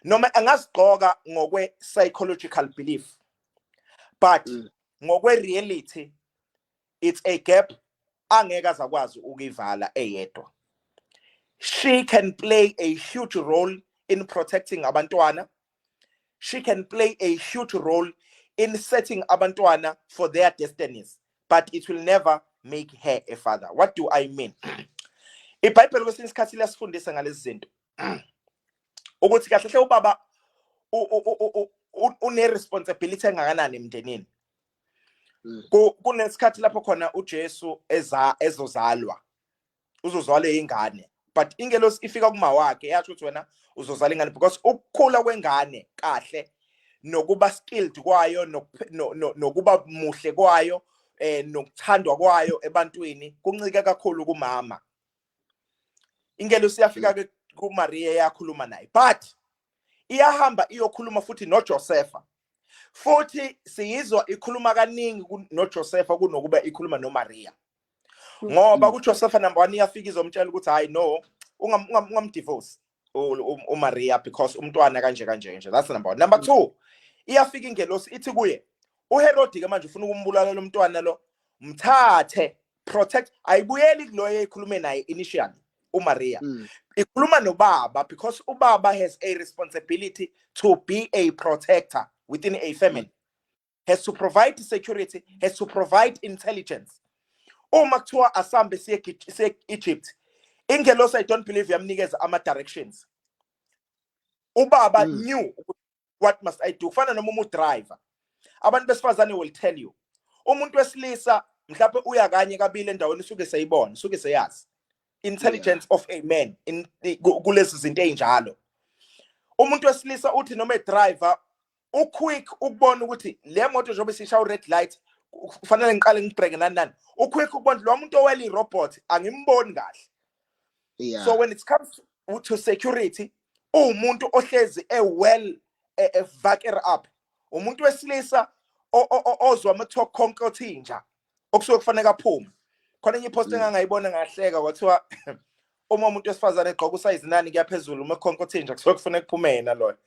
noma angazigqoka ngokwe psychological belief, but ngokwe reality it's a gap angeke azakwazi ukuyivala eyedwa. She can play a huge role in protecting abantwana. She can play a huge role in setting abantwana for their destinies, but it will never make her a father. What do I mean? IBhayibheli kwesinye isikhathi liyasifundisa ngalezi zinto ukuthi kahle hle ubaba une responsibility engakanani emndenini. Kunesikhathi lapho khona uJesu ezozalwa, uzozalwa ingane, but ingelosi ifika kuma wakhe yathi ukuthi wena uzozala ingane because ukukhula kwengane kahle nokuba skilled kwayo nokuba muhle kwayo nokuthandwa kwayo ebantwini kuncike kakhulu kumama. Ingelosi yafika ke kuMaria yakhuluma naye, but iyahamba iyokhuluma futhi noJosepha, futhi siyizwa ikhuluma kaningi noJosepha kunokuba ikhuluma noMaria. Ngoba kuJosepha number 1 iyafika izomtshela ukuthi hayi no ungamdivorce uMaria because umntwana kanje kanje nje. That's number 1. Number 2, iyafika ingelosi ithi kuye uHerodi ke manje ufuna ukumbulala lo mntwana lo, mthathe, protect. Ayibuyeli kuloyo ekhulume naye initially uMaria. Ikhuluma nobaba because ubaba has a responsibility to be a protector within a family, has to provide security, has to provide intelligence. Uma kuthiwa asambe siye Egypt, ingelosi I don't believe yamnikeza ama directions. Ubaba knew what must I do. Kufana noma driver, abantu besifazane will tell you umuntu wesilisa mhlawumbe uya kanye kabili endaweni suke seyibona, suke seyazi intelligence of a man in kulezi zinto ezinjalo. Umuntu wesilisa uthi noma driver uquick ukubona ukuthi le moto njobe sisha red light kufanele ngiqale ngibreak nani, uquick ukubona lo muntu owela irobot angimboni kahle. So when it comes to security, umuntu ohlezi well vaker up, umuntu wesilisa ozwa amatalk konke othinja okusuke kufanele aphume. Khona enye post engangayibona ngahleka kwathiwa uma umuntu wesifazane egqoka usize nani kuyaphezulu uma konke othinja kusuke kufanele kuphumena lo.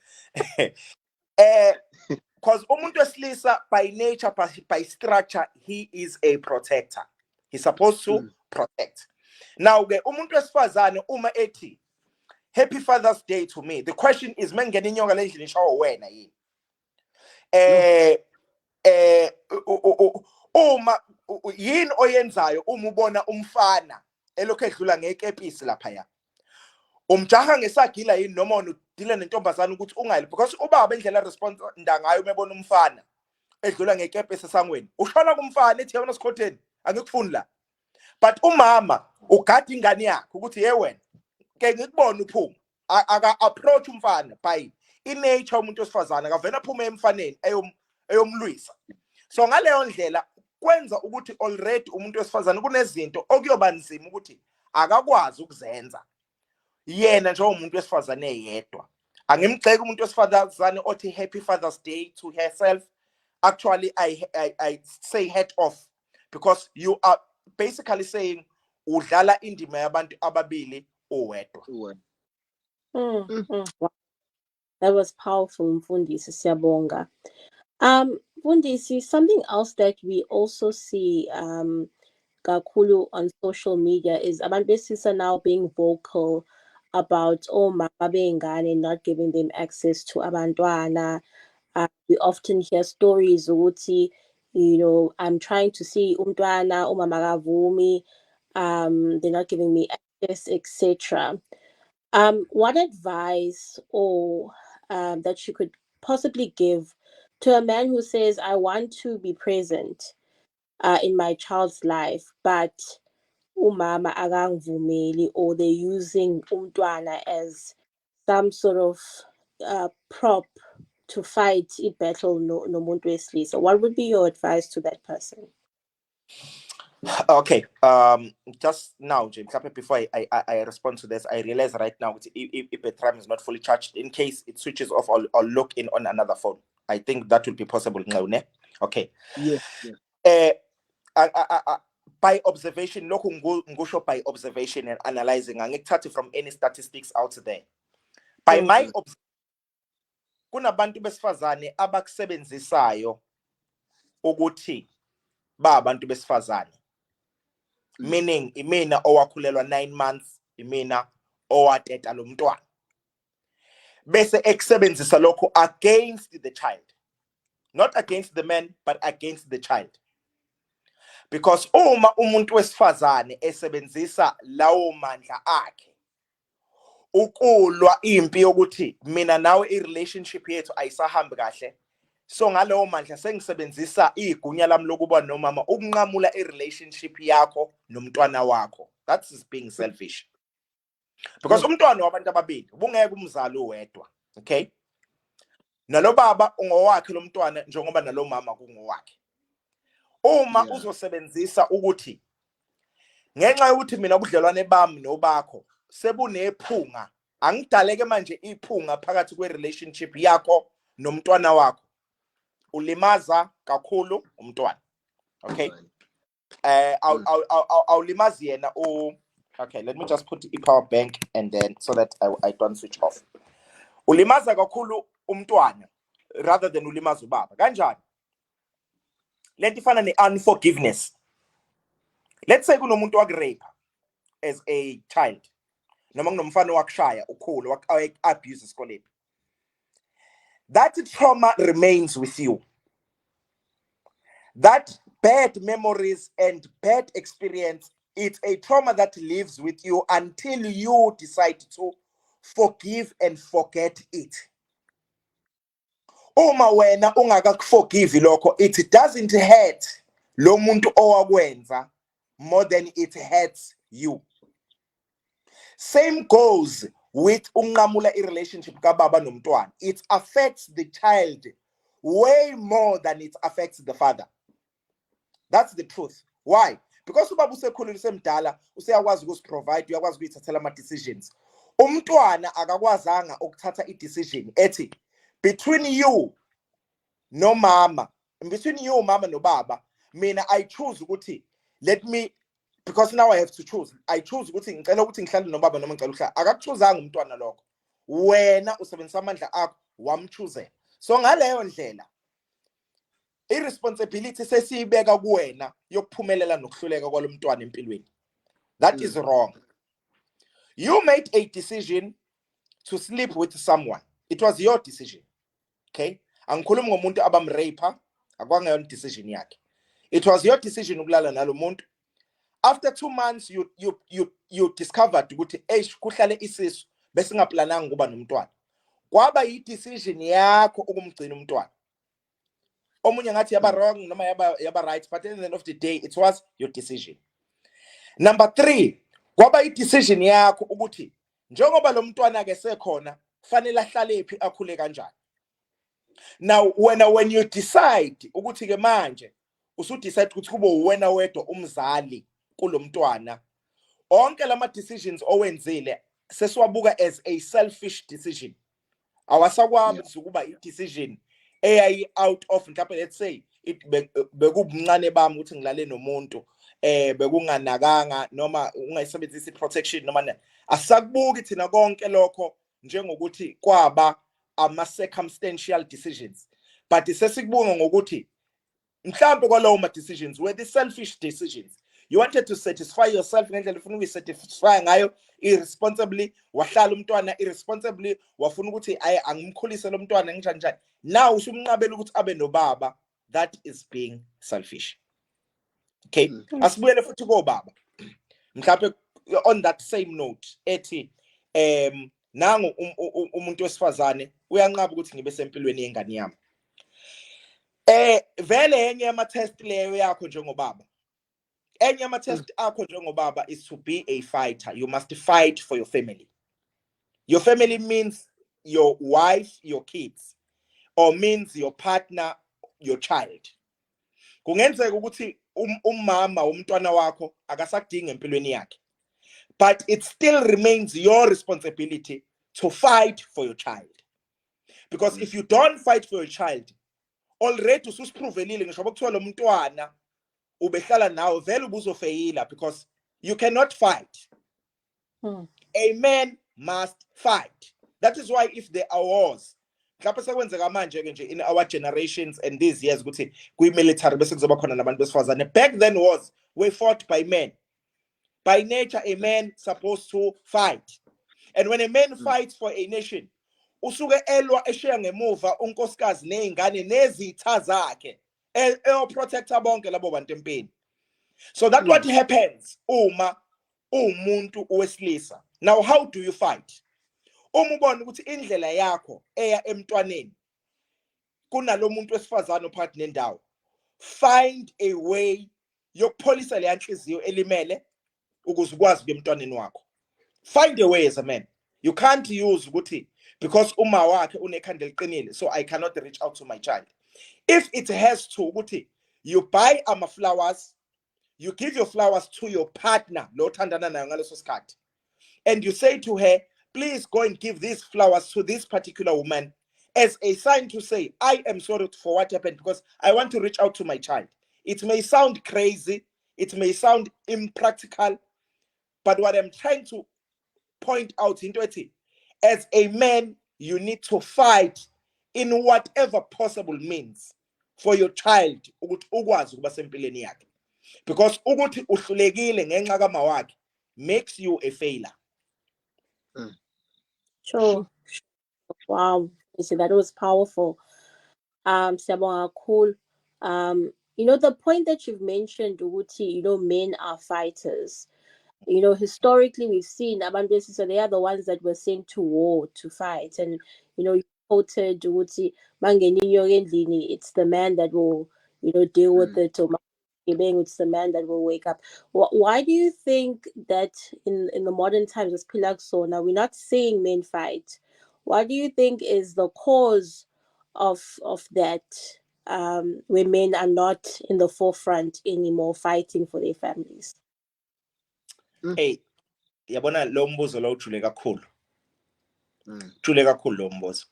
Because umuntu wesilisa by nature, by structure, he is a protector. He's supposed to protect. Now ke umuntu wesifazane uma ethi happy Father's Day to me, the question is mengena inyonga lendlini shawo wena yini? Uma yini oyenzayo uma ubona umfana elokhu edlula ngekepisi lapha ya, umjaha ngesagila yini noma udile nentombazana ukuthi ungayili? Because ubaba indlela response ndangayo umebona umfana edlula ngekepisi esangweni ushona kumfana ethi yabona sikhotheni angikufuni la, but umama ugada ingane yakhe ukuthi hey wena ke ngikubona uphuma aka approach umfana by inature umuntu wesifazana akavena aphume emfaneni eyomlwisa. So ngaleyo ndlela kwenza ukuthi already umuntu wesifazane kunezinto okuyoba nzima ukuthi akakwazi ukuzenza yena nje umuntu wesifazane yedwa. Angimgxeki umuntu wesifazane othi happy Father's Day to herself. Actually I say head off, because you are basically saying udlala indima yabantu ababili owedwa. That was powerful, Mfundisi. Siyabonga. Mfundisi, something else that we also see kakhulu on social media is abantu besisa now being vocal about mama bengane not giving them access to abantwana. We often hear stories ukuthi, I'm trying to see umntwana, umama akavumi, they're not giving me access, etc. What advice or that you could possibly give to a man who says, I want to be present in my child's life, but umama akangivumeli, or they're using umntwana as some sort of prop to fight a battle nomuntu wesilisa? What would be your advice to that person? Okay. Just now, James, before I respond to this, I realize right now if the tram is not fully charged, in case it switches off, I'll look in on another phone. I think that would be possible now, ne? Okay. Yes, yes. By observation, go by observation and analyzing, angikuthathi from any statistics out there. By my observation, kunabantu besifazane abakusebenzisayo ukuthi ba abantu besifazane. Meaning imina owakhulelwa 9 months, imina owateta lo mntwana. Bese ekusebenzisa lokho against the child. Not against the man, but against the child. Because uma umuntu wesifazane esebenzisa lawo mandla akhe ukulwa impi yokuthi mina nawe i-relationship yethu ayisahambi kahle, so ngalowo mandla sengisebenzisa igunya lami lokuba nomama ukunqamula i-relationship yakho nomntwana wakho. That's being selfish. Because umntwana wabantu ababili ubungeke umzali uwedwa, okay? Nalo baba ungowakhe lo mntwana njengoba nalo mama kungowakhe. Uma uzosebenzisa ukuthi ngenxa yokuthi mina ubudlelwane bami nobakho sebunephunga, angidaleke manje iphunga phakathi kwe-relationship yakho nomntwana wakho, ulimaza kakhulu umntwana. Okay. Awulimazi yena okay, let me just put the power bank and then so that I don't switch off. Ulimaza kakhulu umntwana rather than ulimaza ubaba. Kanjani? Lento ifana ne-unforgiveness. Let's say kunomuntu wakurape as a child, noma kunomfana wakushaya ukhulu wak-abuse esikoleni. That trauma remains with you. That bad memories and bad experience, it's a trauma that lives with you until you decide to forgive and forget it. Uma wena ungakakuforgive lokho, it doesn't hurt lo muntu owakwenza more than it hurts you. Same goes with unqamula i-relationship kababa nomntwana. It affects the child way more than it affects the father. That's the truth. Why? Because ubaba usekhulile semdala, useyakwazi ukusiprovide, uyakwazi ukuyithathela ama-decisions. Umntwana akakwazanga ukuthatha i-decision ethi between you no mama, between you mama no baba, mina I choose ukuthi let me, because now I have to choose. I choose ukuthi ngicela ukuthi ngihlale nobaba noma ngicela ukuhlala. Akakuchuzanga umntwana lokho. Wena usebenzisa amandla akho wamchoose. So ngaleyo ndlela irresponsibility sesiyibeka kuwena yokuphumelela nokuhluleka kwalomntwana empilweni. That is wrong. You made a decision to sleep with someone. It was your decision. Okay? Angikhulumi ngomuntu abamrape, akwangeyona decision yakhe. It was your decision ukulala nalo muntu. After 2 months you discovered ukuthi kuhlale isisu bese ngaplananga kuba nomntwana. Kwaba yi-decision yakho ukumgcina umntwana. Omunye ngathi yaba wrong noma yaba right, but at the end of the day it was your decision. Number 3, kwaba yi-decision yakho ukuthi njengoba lo mntwana ke sekhona kufanele ahlale phi akhule kanjani. Now when you decide ukuthi ke manje usudecide ukuthi kube wena wedwa umzali kulo mntwana, onke lama decisions owenzile sesiwabuka as a selfish decision. Awasakwazi ukuba i-decision eyayi out of mhlawumbe let's say bekubumncane bami ukuthi ngilale nomuntu bekunganakanga noma ungayisebenzisi protection noma asakubuki thina konke lokho njengokuthi kwaba ama circumstantial decisions, but sesikubunga ngokuthi mhlawumbe kwalawo ma decisions were the selfish decisions You wanted to satisfy yourself ngendlela ufuna ukuyisatisfy ngayo irresponsibly, wahlala umntwana irresponsibly, wafuna ukuthi angimkhulise lo mntwana njani njani. Now usumnqabela ukuthi abe nobaba. That is being selfish. Okay, asibuyele futhi kobaba. Mhlawumbe on that same note ethi nangu umuntu wesifazane uyanqaba ukuthi ngibe sempilweni yengane yami. Vele enye yama test leyo yakho njengobaba. Enye yama test akho njengobaba is to be a fighter. You must fight for your family. Your family means your wife, your kids, or means your partner, your child. Kungenzeka ukuthi umama umntwana wakho akasakudinga empilweni yakhe. But it still remains your responsibility to fight for your child. Because if you don't fight for your child, already ususiprovelile ngisho ukuthiwa lo mntwana ubehlala nawe vele ubuzofeyila because you cannot fight. A man must fight. That is why if there are wars, mhlawumbe sekwenzeka manje ke nje in our generations and these years ukuthi kwi-military bese kuzoba khona nabantu besifazane. Back then wars were fought by men. By nature, a man supposed to fight. And when a man fights for a nation, usuke elwa eshiya ngemuva unkosikazi nezingane nezitha zakhe protector bonke labo bantu empini. So that's what happens uma umuntu wesilisa. Now how do you fight? Uma ubona ukuthi indlela yakho eya emntwaneni kunalo muntu wesifazane phakathi nendawo, find a way yokupholisa le yanhliziyo elimele ukuze ukwazi emntwaneni wakho. Find a way as a man. You can't use ukuthi because uma wakhe unekhanda eliqinile so I cannot reach out to my child. If it has to ukuthi you buy flowers, you give your flowers to your partner lo thandana nayo ngaleso sikhathi, and you say to her, please go and give these flowers to this particular woman as a sign to say I am sorry for what happened because I want to reach out to my child. It may sound crazy, it may sound impractical, but what I'm trying to point out into it, as a man, you need to fight in whatever possible means for your child ukuthi ukwazi ukuba sempilweni yakhe. Because ukuthi uhlulekile ngenxa kama wakhe makes you a failure. Sure. Wow. You see, that was powerful. Siyabonga kakhulu. The point that you've mentioned, ukuthi, men are fighters. Historically, we've seen abantu besilisa, they are the ones that were sent to war to fight. And, you quoted ukuthi mangeninyo endlini, it's the man that will, deal with it. Or it's the man that will wake up. Why do you think that in the modern times, as Pilakso, now we're not seeing men fight? What do you think is the cause of that, where men are not in the forefront anymore fighting for their families? Hey, yabona lo mbuzo lo ujule kakhulu. Ujule kakhulu lo mbuzo.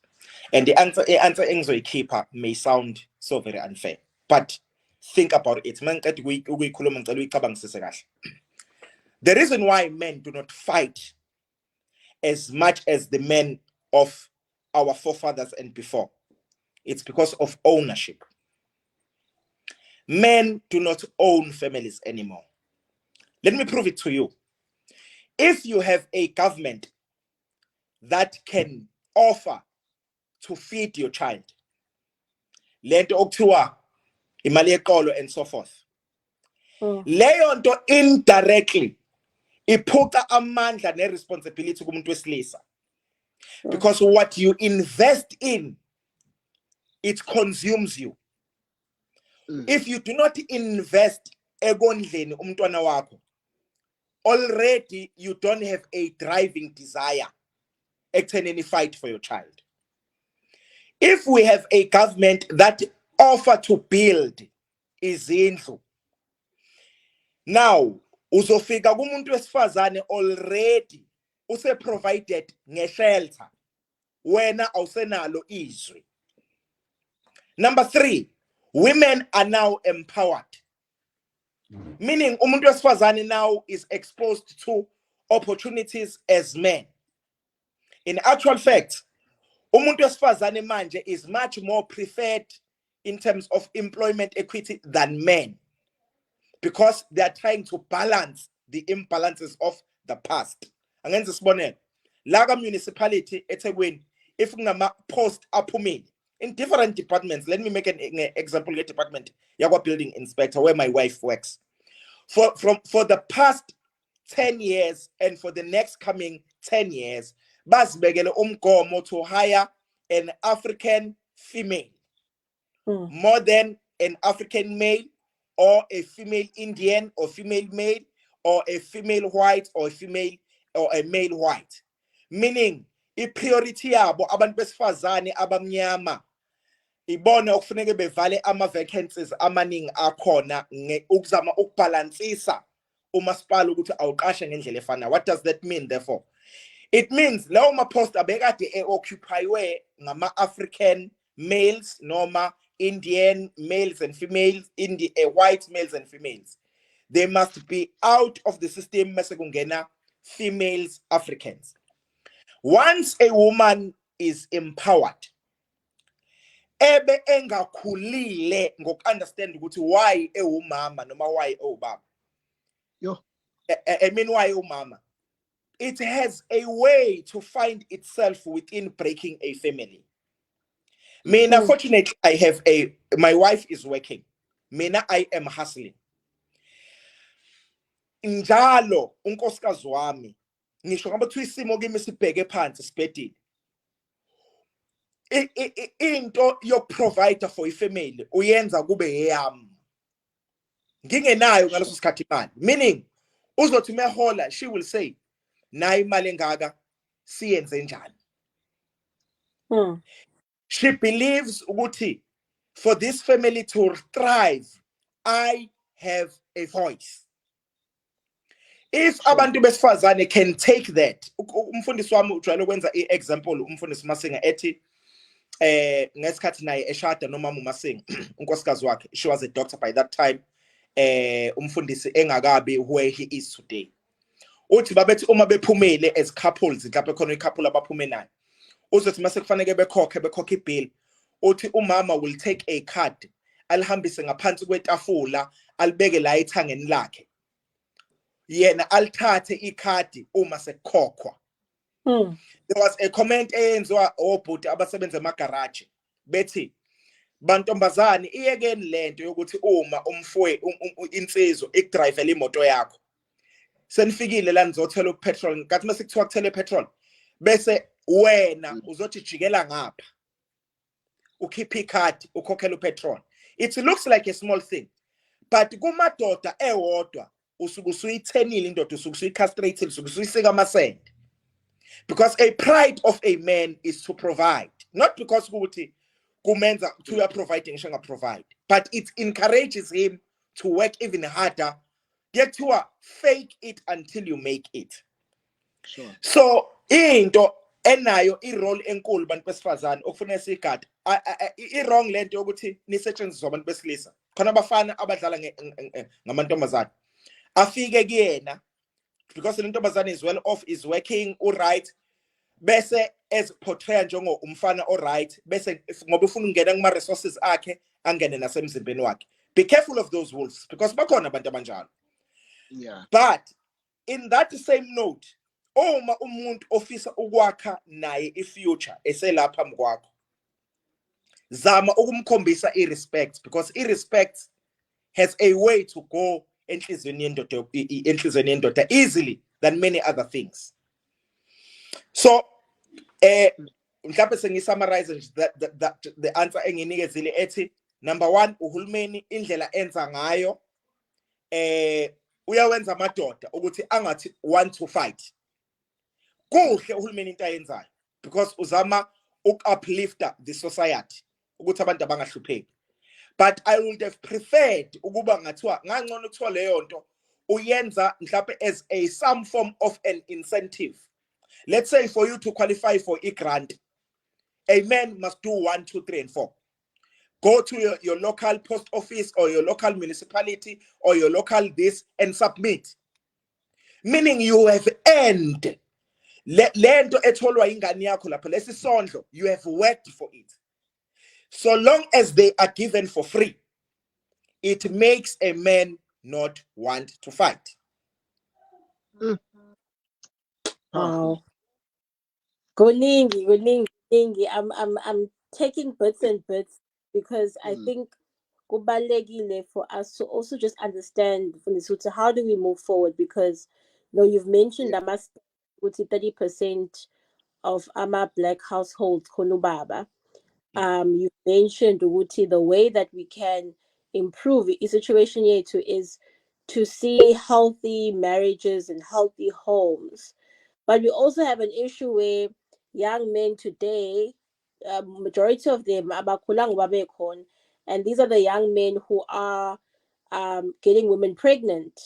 And the answer engizoyikhipha may sound so very unfair. But think about it. The reason why men do not fight as much as the men of our forefathers and before, it's because of ownership. Men do not own families anymore. Let me prove it to you. If you have a government that can offer to feed your child, lento okuthiwa imali yeqolo and so forth, leyo nto indirectly iphuca amandla ne-responsibility kumuntu wesilisa. Because what you invest in, it consumes you. If you do not invest ekondleni umntwana wakho, already you don't have a driving desire ekuthenini fight for your child. If we have a government that offer to build izindlu, now uzofika kumuntu wesifazane already use provided ngeshelter, wena awusenalo izwi. Number 3, women are now empowered. Meaning umuntu wesifazane now is exposed to opportunities as men. In actual fact, umuntu wesifazane manje is much more preferred in terms of employment equity than men. because they are trying to balance the imbalances of the past. Angenza isibonelo, la ka municipality eThekwini, if ngama post aphumile in different departments, let me make an example ge department yakwa building inspector where my wife works. For the past 10 years and for the next coming 10 years, basibekele umgomo to hire an African female more than an African male, or a female Indian or female male, or a female white or a male white. Meaning, i-priority yabo abantu besifazane abamnyama ibona okufuneka bevale ama-vacancies amaningi akhona ukuzama ukubalansisa umasipala ukuthi awuqashe ngendlela efanayo. What does that mean therefore? It means lawo ma-post abekade e-occupywe ngama-African males noma Indian males and females, white males and females. They must be out of the system mase kungena females, Africans. Once a woman is empowered, ebe engakhulile ngoku-understand ukuthi why ewumama noma why ewubaba. I mean why ewumama. It has a way to find itself within breaking a family. Mina, fortunately, my wife is working. Mina, I am hustling. Njalo, unkosikazi wami, ngisho ngaba kuthiwa isimo kimi sibheke phansi sibhedile. Into yokuprovider for ifamily uyenza kube eyami. Ngingenayo ngaleso sikhathi imali. Meaning, uzothi mehola, she will say, nayi imali engaka, siyenze njani. She believes ukuthi for this family to thrive, I have a voice. If abantu besifazane can take that, umfundisi wami ujwayele ukwenza i-example, umfundisi Masinga ethi ngesikhathi naye eshada nomama uMasinga unkosikazi wakhe, she was a doctor by that time, umfundisi engakabi where he is today. Uthi babethi uma bephumele as couples, mhlawumbe khona i-couple abaphume nayo, uzothi mase kufanele bekhokhe ibill, uthi umama will take a card alihambise ngaphansi kwetafula alibeke la ethangeni lakhe, yena alithathe ikhadi uma sekukhokhwa. There was a comment eyenziwa obhuti abasebenza emagaraji bethi bantombazane iyekeni lento yokuthi uma umfwe insizwa ikudrivela imoto yakho senifikile la nizothela upetrol, ngathi mase kuthiwa kuthele petrol bese wena uzothi jikela ngapha ukhipha ikhadi ukhokhela upetrol. It looks like a small thing, but kumadoda ewodwa usuke usuyithenile indoda, usuke usuyicastrated, usuke usuyisika amasende. Because a pride of a man is to provide, not because ukuthi kumenza to you are providing shanga provide, but it encourages him to work even harder, get to fake it until you make it. Sure. So into enayo i-role enkulu bantu besifazane okufanele sigade i-wrong lento yokuthi nisetshenziswa abantu besilisa khona abafana abadlala ngamantombazane afike kuyena because le ntombazane is well off, is working all right, bese as portray njengo umfana all right, bese ngoba ufuna ungena kuma resources akhe angene nasemzimbeni wakhe. Be careful of those wolves because bakhona abantu abanjalo. Yeah. But in that same note, uma umuntu ofisa ukwakha naye ifuture eselapha mkwakho, zama ukumkhombisa irespect, because irespect has a way to go enhlizweni yendoda easily than many other things. So mhlawumbe sengisummarize that the answer enginikezile ethi number 1, uhulumeni indlela enza ngayo uyawenza amadoda ukuthi angathi want to fight. Kuhle uhulumeni into ayenzayo because uzama uplifta the society ukuthi abantu abangahlupheki. But I would have preferred ukuba ngathiwa ngangcono ukuthiwa leyo nto uyenza mhlawumbe as some form of an incentive. Let's say for you to qualify for a grant, a man must do 1, 2, 3, and 4. Go to your local post office or your local municipality or your local this and submit. Meaning you have earned lento etholwa ingane yakho lapha lesisondlo, you have worked for it. So long as they are given for free, it makes a man not want to fight. Wow. Kuningi. I'm taking bits and bits because I think kubalulekile for us to also just understand how do we move forward, because you've mentioned I must 30% of our black households konubaba. You mentioned ukuthi the way that we can improve the situation here is to see healthy marriages and healthy homes. But we also have an issue where young men today, majority of them, abakhulanga babekhona, and these are the young men who are getting women pregnant.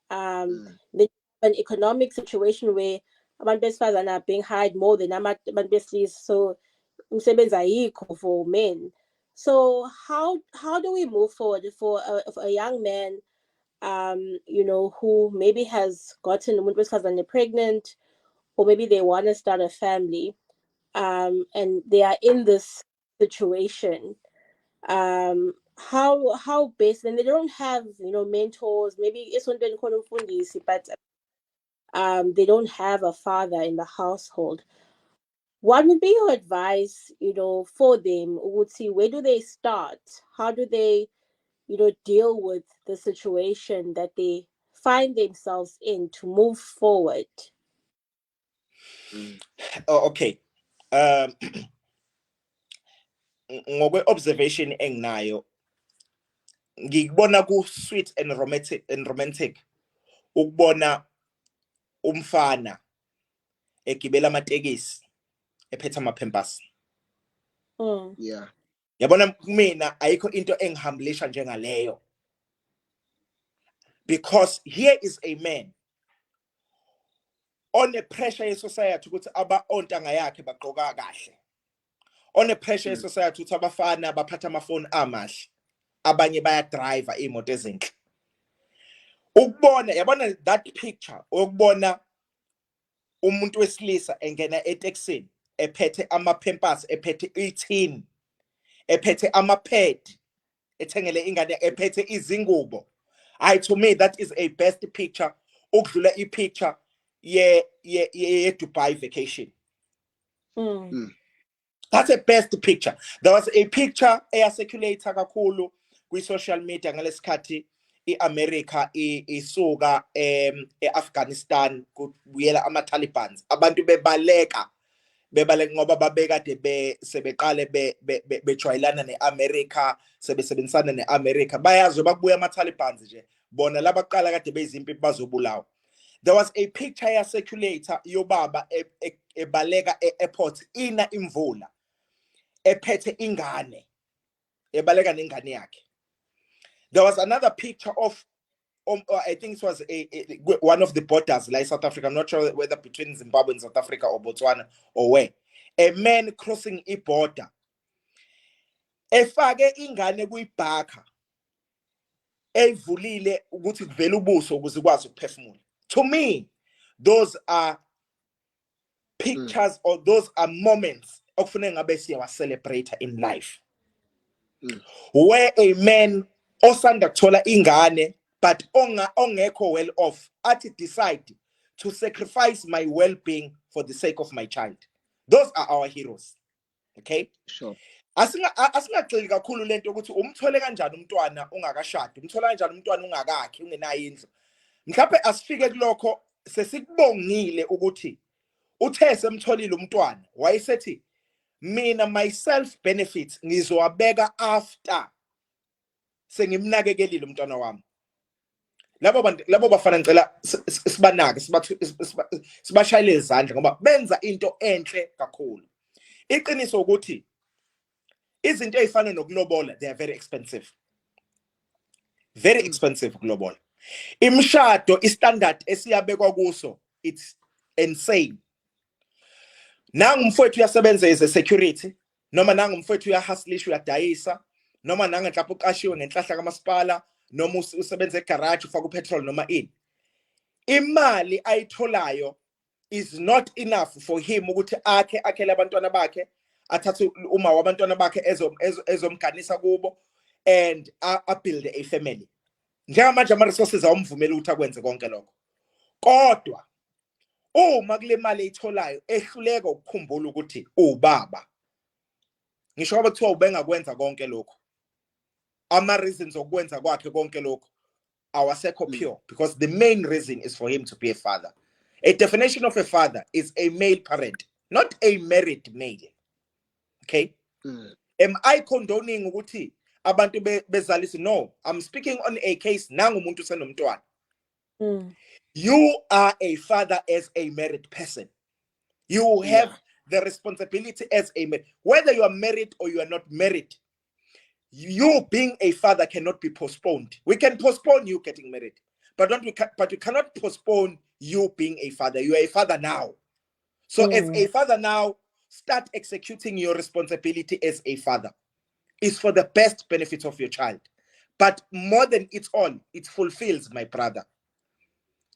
They have an economic situation where abantu besifazane are being hired more than abantu besilisa, so umsebenzi ayikho for men. So how do we move forward for a young man, who maybe has gotten umuntu besifazane pregnant, or maybe they want to start a family, and they are in this situation, how best, and they don't have mentors, maybe esontweni khona umfundisi, but they don't have a father in the household. What would be your advice, for them? Where do they start? How do they, deal with the situation that they find themselves in to move forward? Okay. Ngokwe-observation enginayo, ngikubona ku-sweet and romantic ukubona umfana egibela amatekisi ephethe amaphempasi. Yeah. Yabona mina ayikho into engihambilisha njengaleyo, because here is a man on a pressure ye-society ukuthi ontanga yakhe bagqoka kahle, on a pressure ye-society ukuthi abafana baphatha amafoni amahle, abanye bayadrive imoto ezinhle. Ukubona, yabona that picture, ukubona umuntu wesilisa engena eTexini ephethe amaphempasi, ephethe ithini, ephethe amapad, ethengele ingane, ephethe izingubo. To me that is a best picture ukudlula i-picture ye Dubai vacation. That's a best picture. There was a picture eyacirculator kakhulu kwi-social media ngalesikhathi i-America isuka e-Afghanistan kubuyela ama-Taliban, abantu bebaleka ngoba babekade sebeqale bejwayelana ne-America, sebesebenzisana ne-America, bayazi bakubuya ama-Taliban nje, bona labaqala kade bezimpi bazobulawa. There was a picture eyacirculator yobaba ebaleka e-airport ina imvula, ephethe ingane, ebaleka nengane yakhe. There was another picture of I think it was one of the borders like South Africa, I'm not sure whether between Zimbabwe and South Africa or Botswana or where, a man crossing a border, efake ingane kuyibhakha, evulile ukuthi kuvela ubuso ukuze ikwazi ukuphefumula. To me, those are pictures or those are moments okufanele ngabe siyawa celebrate in life, where a man osanda kuthola ingane but ongekho well off athi decide to sacrifice my well-being for the sake of my child. Those are our heroes. Okay, sure. Asingagxili kakhulu lento ukuthi umthole kanjani umntwana ungakashadi, umthola kanjani umntwana ungakakhi, ungenayo indlu. Mhlawumbe asifike kulokho sesikubongile ukuthi uthe semtholile umntwana wayesethi mina myself benefits ngizowabeka after sengimnakekelile umntwana wami. Labo bafana ngicela sibanake, sibashayile izandla ngoba benza into enhle kakhulu. Iqiniso ukuthi izinto ezifana nokulobola, they are very expensive. Very expensive ukulobola. Imshado istandard esiyabekwa kuso, it's insane. Nanga umfowethu uyasebenza as a security, noma nanga umfowethu uyahustlisha, uyadayisa, noma nanga mhlawumbe uqashiwe ngenhlahla kamasipala, noma usebenza egarage ufaka upetrol noma ini. Imali ayitholayo is not enough for him ukuthi akhele abantwana bakhe, athathe uma wabantwana bakhe ezomganisa kubo and build a family. njengamanje ama-resources awumvumela ukuthi akwenze konke lokho. Kodwa uma kule mali eyitholayo ehluleka ukukhumbula ukuthi ubaba, ngisho ngoba kuthiwa ubengakwenza konke lokho, ama-reasons okwenza kwakhe konke lokho awasekho pure, because the main reason is for him to be a father. A definition of a father is a male parent, not a married male. Okay? Am I condoning ukuthi abantu bezalisi? No, I'm speaking on a case nangumuntu senomntwana. You are a father as a married person. You have the responsibility as a man, whether you are married or you are not married. You being a father cannot be postponed. We can postpone you getting married, but you cannot postpone you being a father. You are a father now. So as a father now, start executing your responsibility as a father. It's for the best benefit of your child. But more than it all, it fulfills, my brother.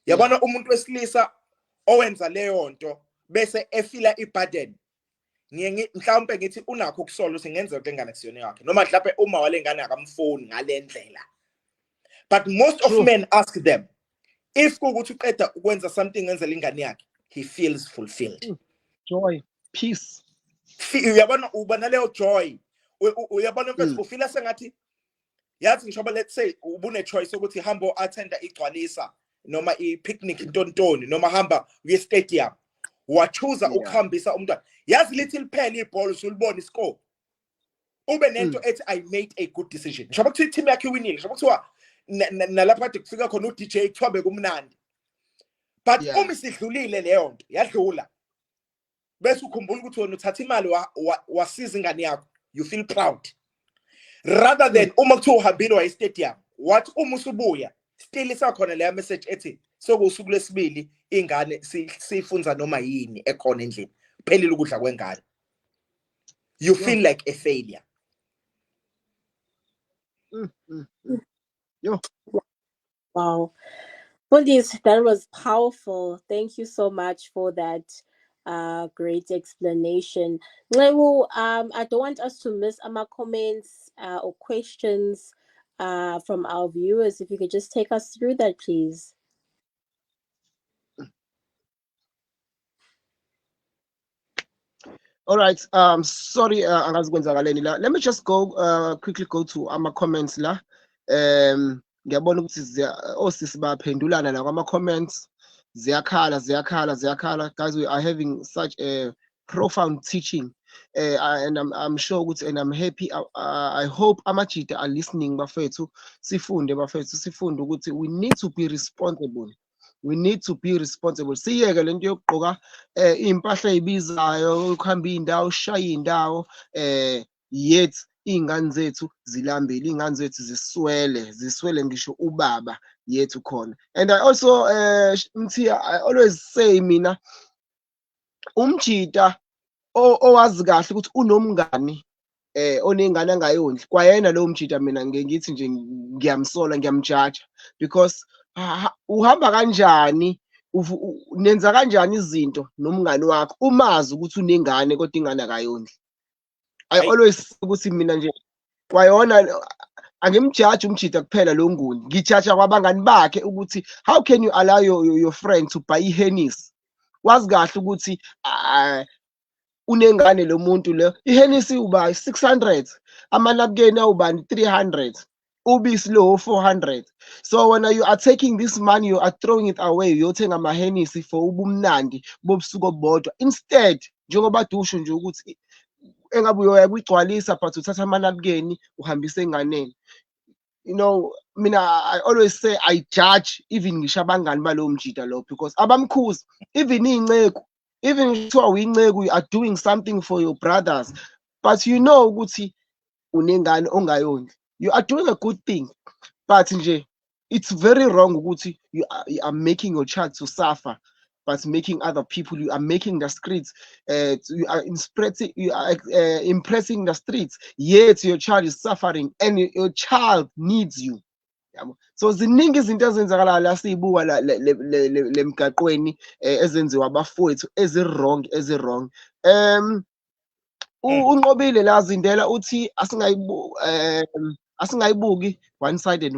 Yabona umuntu wesilisa owenza leyo nto bese efila iburden. Mhlawumbe ngithi unakho ukusola usingenza into engane kusiyona yakhe, noma mhlawumbe uma walengane akamfoni ngalendlela. But most of men ask them, if kukuthi uqeda ukwenza something ngenzela ingane yakhe, he feels fulfilled. Joy, peace. Uyabona ubana leyo joy. Uyabona mfethu ufila sengathi yathi ngisho let's say ubune choice ukuthi hambo attenda igcwalisa noma i-picnic intontoni noma hamba uye stadium, wachuza ukuhambisa umntwana, yazi lithi liphela ibhola usulibona iscore, ube nento ethi I made a good decision. Ngisho ukuthi team yakhe iwinile, ngisho kuthiwa nalapha kade kufika khona uDJ kuthiwa bekumnandi, but uma isidlulile leyo nto yadlula, bese ukhumbula ukuthi wena uthatha imali wasiza ingane yakho, you feel proud, rather than uma kuthiwa uhambile wa stadium, what uma usubuya still isakhona leya message ethi sokusuku lesibili ingane sifunza noma yini ekhona endlini, phelile ukudla kwengane. You feel like a failure. Wow. Mfundisi, that was powerful. Thank you so much for that great explanation. Nxebu, I don't want us to miss our comments or questions from our viewers. If you could just take us through that, please. All right. Sorry, let me just go quickly go to our comments la. Ngiyabona ukuthi osisi baphendulana la kwama comments. Ziyakhala. Guys, we are having such a profound teaching. And I'm sure ukuthi, and I'm happy. I hope amajita are listening bafethu. Sifunde ukuthi we need to be responsible. We need to be responsible. Siyeke lento yokugqoka impahla ezibizayo, ukuhamba indawo, ushaya indawo, yet ingane zethu zilambile, ingane zethu ziswele ngisho ubaba yethu khona. And I also I always say mina umjita owazi kahle ukuthi unomngani onengane angayondli, kwayena lo mjita mina ngithi nje ngiyamsola, ngiyamjaja, because uhamba kanjani, nenza kanjani izinto nomngani wakho umazi ukuthi unengane kodwa ingane akayondli. I always ukuthi mina nje kwayona angimjaji umjita kuphela lo nguni, ngijaja kwabangani bakhe ukuthi how can you allow your friend to buy iHennessy, wazi kahle ukuthi unengane lo muntu lo, iHennessy uba 600, amanapukeni awubani 300, ubisi lo 400. So when you are taking this money, you are throwing it away, uyothenga amaHennessy for ubumnandi bobusuku obodwa, instead njengoba dusho nje ukuthi engabe uyagcwalisa but uthatha amanapukeni uhambise enganeni. You know, mina I always say I judge even ngisho abangani balo mjita lo, because abamkhuzi, even iy'nceku, even kuthiwa uyinceku, you are doing something for your brothers, but you know ukuthi unengane ongayondli, you are doing a good thing, but nje it's very wrong ukuthi you are making your child to suffer, but making other people, you are making the streets, you are impressing the streets, yet your child is suffering and your child needs you. So ziningi izinto ezenzakala la siyibuka lemgaqweni ezenziwa abafowethu ezi-wrong. Unqobile la Zindela uthi asingayibuki one sided.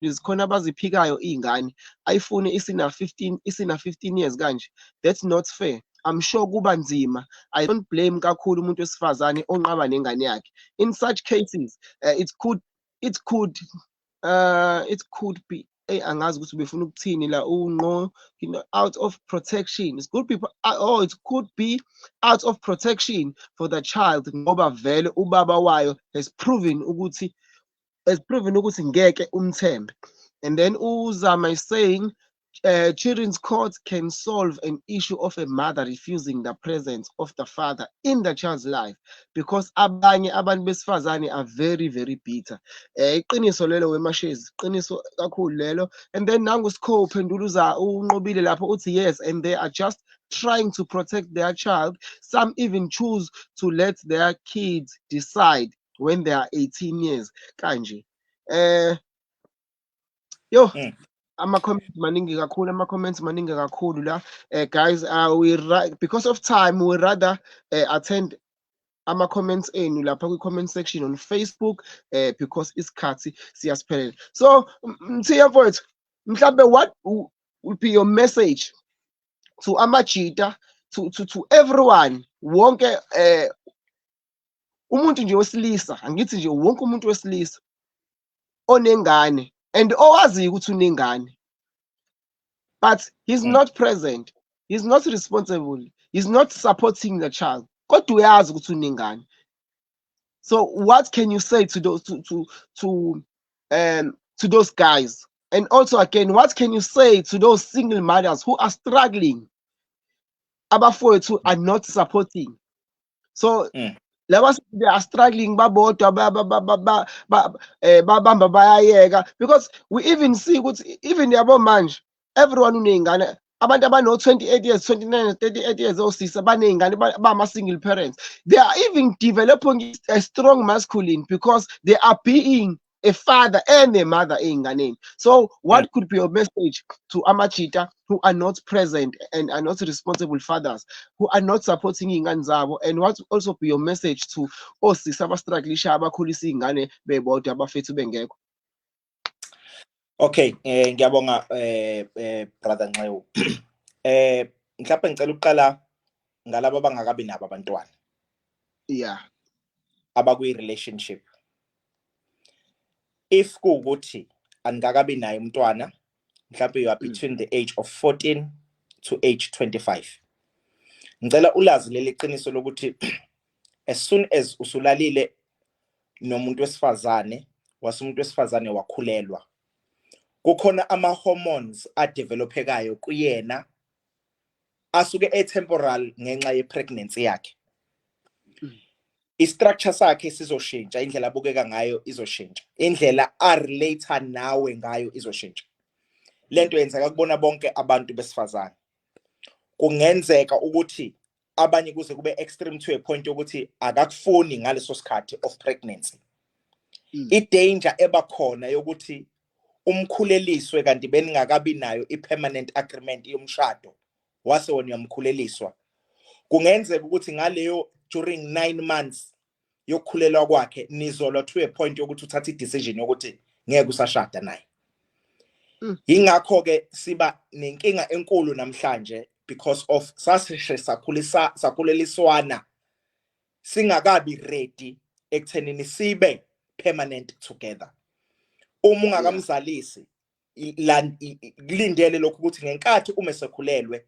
khona abaziphikayo iy'ngane ayifune isina 15 years kanje. That's not fair. I'm sure kuba nzima. I don't blame kakhulu umuntu wesifazane onqaba nengane yakhe. In such cases, it could be angazi ukuthi befuna ukuthini la unqo, out of protection. It could be out of protection for the child ngoba vele ubaba wayo has proven ukuthi ngeke umthembe. And then Uzama is saying children's courts can solve an issue of a mother refusing the presence of the father in the child's life because abanye abantu besifazane are very, very bitter. Iqiniso lelo wemashezi, iqiniso kakhulu lelo. And then nangu Sco uphendula unqobile lapho uthi yes, and they are just trying to protect their child. Some even choose to let their kids decide when they are 18 years. Kanje. Ama-comments maningi kakhulu la. Guys, because of time we rather attend ama-comments enu lapha kwi-comment section on Facebook because isikhathi siyasiphelela. So Mthiya mfowethu, mhlambe what would be your message to amajita, to everyone, wonke umuntu nje wesilisa, angithi nje wonke umuntu wesilisa onengane and owaziyo ukuthi unengane, but he's not present, he's not responsible, he's not supporting the child, kodwa uyazi ukuthi unengane. So what can you say to those to those guys? And also again, what can you say to those single mothers who are struggling, abafowethu are not supporting? So laba they are struggling babodwa babamba bayayeka, because we even see ukuthi even yabo manje everyone uney'ngane, abantu abano 28 years, 29, 38 years osisa baney'ngane bama-single parents. They are even developing a strong masculine because they are being a father and a mother ey'nganeni. So what could be your message to amachita who are not present and are not responsible fathers, who are not supporting iy'ngane zabo? And what also be your message to osisa abastrugglisha abakhulisa iy'ngane bebodwa abafethu bengekho? Okay, ngiyabonga brother Nxewu. Mhlawumbe ngicela ukuqala ngalabo abangakabi nabo abantwana. Yeah. Abakwi relationship. If kuukuthi angakabi naye umntwana, mhlawumbe you are between the age of 14 to age 25. Ngicela ulazi leli qiniso lokuthi as soon as usulalile nomuntu wesifazane, wasumuntu wesifazane wakhulelwa, kukhona ama-hormones adevelopekayo kuyena asuke e-temporal ngenxa ye-pregnancy yakhe. I-structure sakhe sizoshintsha, indlela abukeka ngayo izoshintsha, indlela a-relate nawe ngayo izoshintsha. Lento yenzeka kubona bonke abantu besifazane. Kungenzeka ukuthi abanye kuze kube extreme to a point ukuthi akakufuni ngaleso sikhathi of pregnancy. I-danger ebakhona yokuthi umkhuleliswe kanti beningakabi nayo i-permanent agreement yomshado wase wona uyamkhuleliswa. Kungenzeka ukuthi ngaleyo during 9 months yokukhulelwa kwakhe nizolwa to a point yokuthi uthatha i-decision yokuthi ngeke usashada naye. Ingakho ke siba nenkinga enkulu namhlanje because of sasishe sakhuleliswana singakabi ready ekuthenini sibe permanent together. Uma ungakamzalisi kulindele lokhu ukuthi ngenkathi uma sekhulelwe,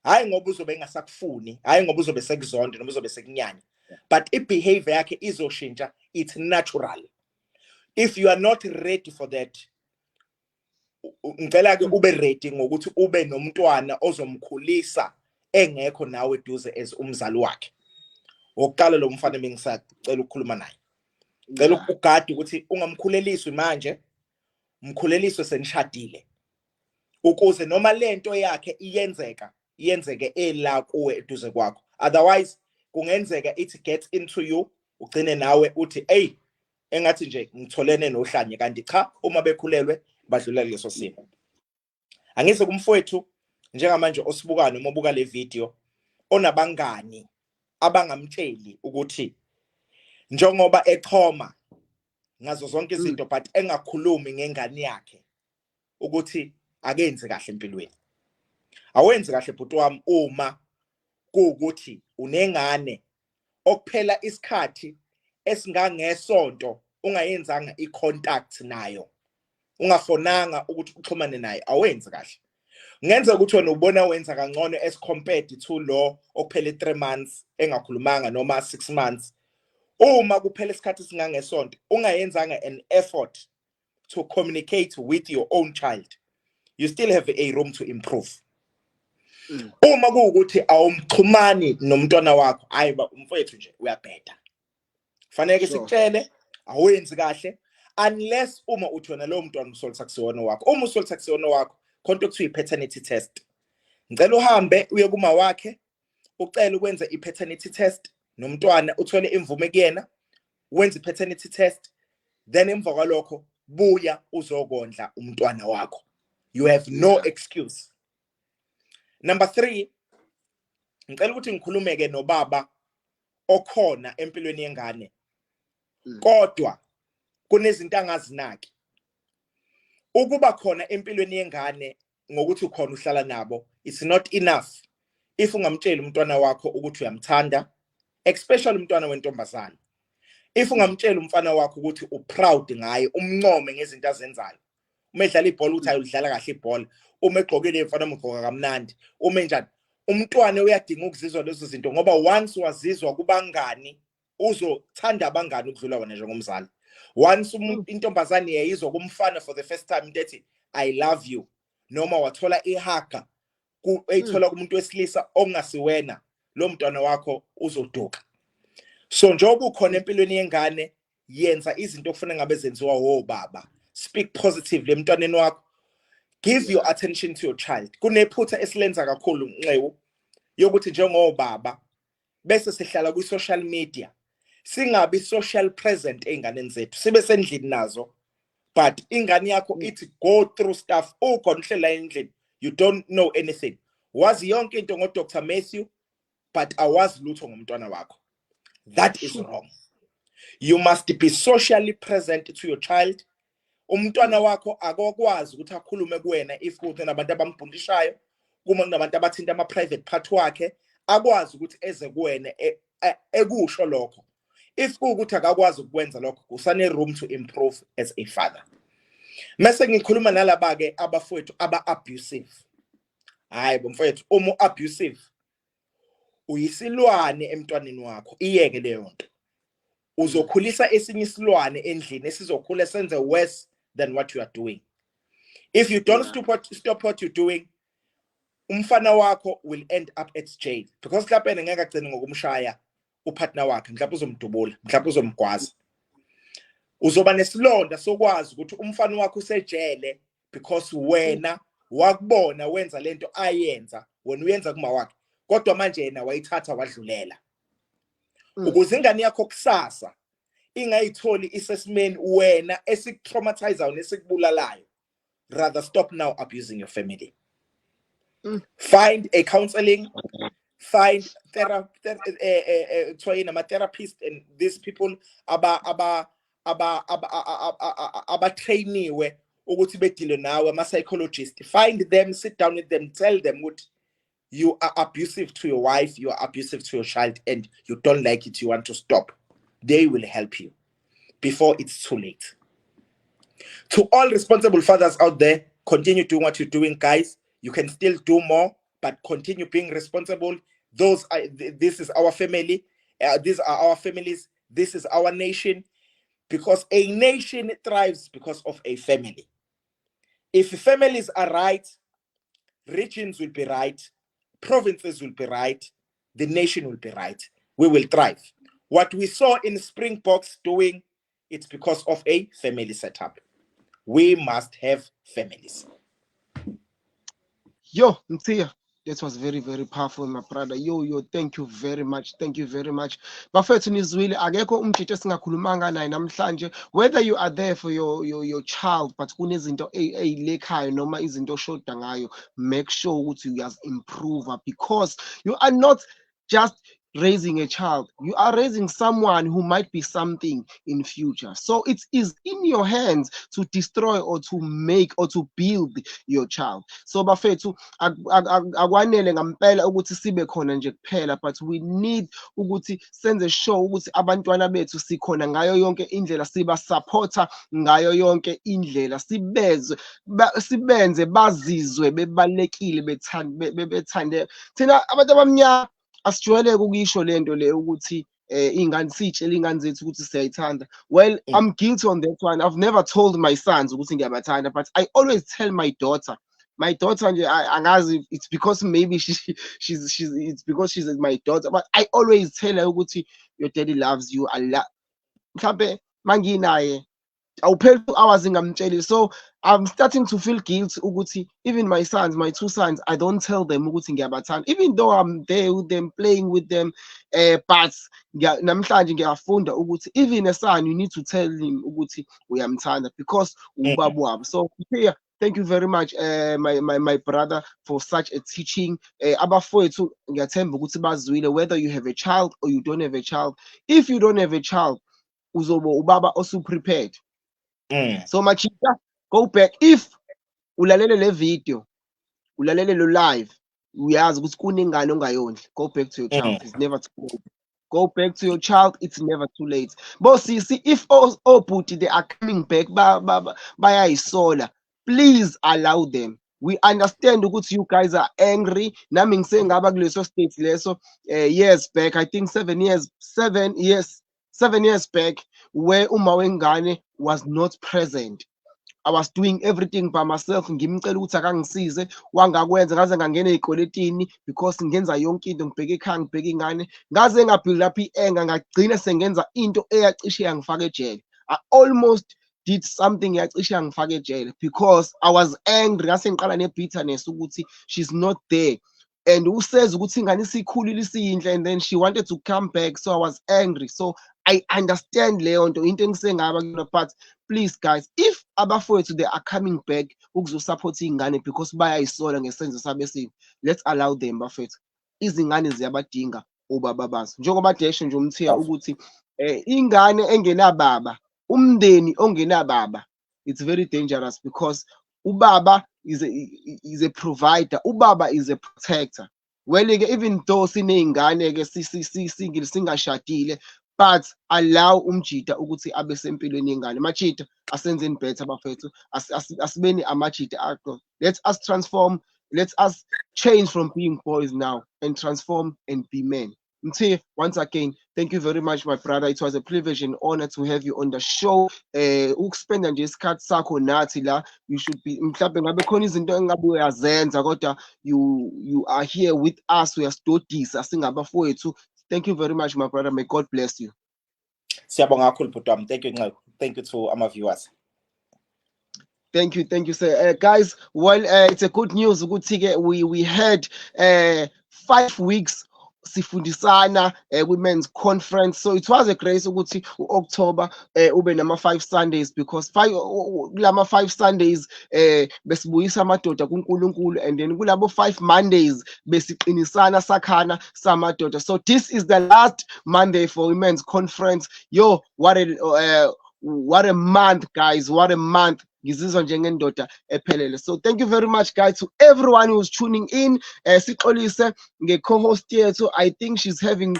hayi ngoba uzobe engasakufuni, hayi ngoba uzobe sekuzonda noma uzobe sekunyanya, but i-behavior yakhe izoshintsha. It's natural. If you are not ready for that, ngicela ke ube ready ngokuthi ube nomntwana ozomkhulisa engekho nawe eduze as umzali wakhe. Oqala lo mfana bengisacela ukukhuluma naye. Ngicela ugade ukuthi ungamkhuleliswi manje, mkhuleliswe senishadile. Ukuze noma lento yakhe iyenzeke ela kuwe eduze kwakho. Otherwise kungenzeka it gets into you, ugcine nawe uthi hey engathi nje ngitholene nohlanye kanti cha uma bekhulelwe badlula leso simo. Angise kumfowethu njengamanje osibukayo noma ubuka le video onabangani abangamtsheli ukuthi njengoba echoma ngazo zonke izinto but engakhulumi ngengane yakhe, ukuthi akenze kahle empilweni. Awenze kahle bhuti wami uma kuukuthi unengane okuphela isikhathi esingangesonto ungayenzanga icontact nayo, ungafonanga ukuthi uxhumane naye, awenze kahle. Ngenza ukuthi wena ubona wenza kangcono as compared to lo okuphela 3 months engakhulumanga noma 6 months. Uma kuphela isikhathi singangesonto ungayenzanga an effort to communicate with your own child, you still have a room to improve. Uma kuukuthi awumxhumani nomntwana wakho, hayiba umfowethu nje uyabheda, fanele sikutshele awenzi kahle, unless uma uthi wena lo mntwana usolisa kusiwona wakho. Uma usolisa kusiwona wakho khonto kuthiwa i-paternity test, ngicela uhambe uye kuma wakhe ucela ukwenza i-paternity test nomntwana, uthole imvume kuyena, wenza i-paternity test, then emva kwalokho buya uzokondla umntwana wakho. You have no excuse. Number 3, ngicela ukuthi ngikhulumeke nobaba okhona empilweni yengane kodwa kunezinto angazinaki. Ukuba khona empilweni yengane ngokuthi ukhona uhlala nabo, it's not enough if ungamtshela umntwana wakho ukuthi uyamthanda, especially umntwana wentombazana. If ungamtshela umfana wakho ukuthi uproud ngaye, umncome ngezinto azenzayo, uma edlala ibhola uthi ayidlala kahle ibhola, uma egqokile mfana umgqoka kamnandi, uma njani, umntwana uyadinga ukuzizwa lezo zinto ngoba once wazizwa kubangani uzothanda abangani ukudlula wena njengomzali. Once intombazane yayizwa kumfana for the first time ntethi I love you, noma wathola ihaga eyithola kumuntu wesilisa ongasiwena, lo mntwana wakho uzoduka. So njengoba ukhona empilweni yengane, yenza izinto okufanele ngabe zenziwa wobaba. Speak positively emntwaneni wakho. Give your attention to your child. Kunephutha esilenza kakhulu nxewu yokuthi njengobaba bese sihlala ku social media, singabi social present einganeni zethu, sibe sendlini nazo, but ingane yakho ithi go through stuff, ukhona uhlela endlini, you don't know anything. Wazi yonke into ngo Dr. Matthew, but awazi lutho ngomntwana wakho. That is wrong. You must be socially present to your child. Umntwana wakho akokwazi ukuthi akhulume kuwena if kuthi nabantu abambhundishayo, kuma kunabantu abathinta ama private part wakhe, akwazi ukuthi eze kuwena ekusho lokho. If kuthi akakwazi ukwenza lokho, kusane room to improve as a father. Mase ngikhuluma nalaba ke abafowethu aba abusive. Hayibo mfowethu, uma abusive uyisilwane emntwaneni wakho, iyeke leyo nto. Uzokhulisa esinye isilwane endlini esizokhula senze worse than what you are doing. If you don't stop what you're doing, umfana wakho will end up at jail, because lapha ngeke agcine ngokumshaya upartner wakhe, mhlawumbe uzomdubula, mhlawumbe uzomgwaza. Uzoba nesilonda sokwazi ukuthi umfana wakho usejele because wena wakubona wenza lento ayenza wena uyenza kuma wakhe, kodwa manje yena wayithatha wadlulela. Ukuze ingane yakho kusasa ingayitholi isesimeni wena esiktraumatizayo nesikubulalayo, rather stop now abusing your family. Find a counseling, find therapist, and these people aba trainiwe ukuthi bedile nawe, ama psychologist. Find them, sit down with them, tell them what you are abusive to your wife, you are abusive to your child, and you don't like it, you want to stop. They will help you before it's too late. To all responsible fathers out there, continue doing what you're doing, guys. You can still do more, but continue being responsible. This is our family. These are our families. This is our nation. Because a nation thrives because of a family. If families are right, regions will be right, provinces will be right, the nation will be right. We will thrive. What we saw in Springboks doing, it's because of a family setup. We must have families. Yo, Mtia, that was very, very powerful, my brother. Yo, thank you very much. Thank you very much. Bafethu nizwile akekho umtshitshi esingakhulumanga naye namhlanje, whether you are there for your child, but kunezinto eyilekhaya noma izinto oshoda ngayo, make sure ukuthi you improve, because you are not just raising a child. You are raising someone who might be something in future. So it is in your hands to destroy or to make or to build your child. So bafethu akwanele ngampela ukuthi sibe khona nje kuphela, but we need ukuthi senze sure ukuthi abantwana bethu sikhona ngayo yonke indlela, siba supporta ngayo yonke indlela, sibenze bazizwe bebalekile, bethande. Thina abantu abamnyama asijwayeleke ukuyisho lento le ukuthi ingane sitshela ingane zethu ukuthi siyayithanda. Well, I'm guilty on that one. I've never told my sons ukuthi ngiyabathanda, but I always tell my daughter nje angazi, it's because maybe she's it's because she's my daughter, but I always tell her ukuthi your daddy loves you. Mhlambe manginaye awupheli 2 hours ngamtsheli. So I'm starting to feel guilt ukuthi even my two sons, I don't tell them ukuthi ngiyabathanda, even though I'm there with them, playing with them, but namhlanje ngiyafunda ukuthi even a son, you need to tell him ukuthi uyamthanda because ubaba wabo. So here, thank you very much, my brother, for such a teaching. Abafowethu ngiyathemba ukuthi bazwile, whether you have a child or you don't have a child. If you don't have a child, uzobo ubaba also prepared. So machita, go back. If ulalele le video, ulalele lo live, uyazi ukuthi kunengane ongayondli, go back to your child. It's never too late. Go back to your child. It's never too late. But see, if all booty they are coming back, bayayisola, please allow them. We understand ukuthi you guys are angry. Nami ngise ngaba kuleso state leso years back, I think 7 years back, where uma wengane was not present. I was doing everything by myself. Ngimcela ukuthi akangisize, wangakwenza ngaze ngangena ey'kweletini because ngenza yonke into, ngibheke ekhaya, ngibheke ingane, ngaze ngabuild up i-anger, ngagcina sengenza into eyacishe yangifaka ejele. I almost did something eyacishe yangifaka ejele because I was angry. Ngase ngiqala ne-bitterness ukuthi she's not there. And who says ukuthi ingane isikhulile isiyinhle, and then she wanted to come back, so I was angry. So I understand leyo nto into engisengaba kuyona, but please guys, if abafowethu they are coming back ukuzosupport ingane because bayayisola ngesenzo sabesini, let's allow them bafethu. Izingane ziyabadinga obaba bazo, njengoba desho nje umthiya ukuthi ingane engenababa, umndeni ongenababa, it's very dangerous because ubaba is a provider, ubaba is a protector. Well, even though siney'ngane ke singashadile, but allow umjida ukuthi abe sempilweni yengane. Machita asenzeni better bafethu, asibeni amajida akho. Let us transform, let us change from being boys now and transform and be men. Mthiya, once again, thank you very much, my brother. It was a privilege and honor to have you on the show. Ukuspenda nje isikhathi sakho nathi la, you should be mhlawumbe ngabe khona izinto engabe uyazenza kodwa you are here with us, uyasitodisa singabafowethu. Thank you very much, my brother. May God bless you. Siyabonga kakhulu bhuti wami. Thank you Nxele. Thank you to our viewers. Thank you, sir. Guys, well, it's a good news. We had 5 weeks sifundisana women's conference, so it was a grace ukuthi October ube nama 5 Sundays, because kulama 5 Sundays besibuyisa amadoda kuNkulunkulu, and then kulabo 5 Mondays besiqinisana sakhana samadoda. So this is the last Monday for women's conference. Yo, what a month, guys, what a month. Ngizizwa njengendoda ephelele. So thank you very much, guys, to everyone who's tuning in. Sixolise nge-co-host yethu, I think she's having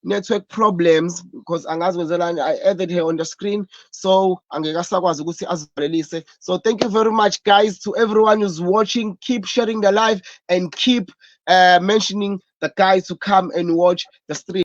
network problems because angazi wenzelani, I added her on the screen, so angekasakwazi ukuthi azivalelise. So thank you very much, guys, to everyone who's watching. Keep sharing the live and keep mentioning the guys to come and watch the stream.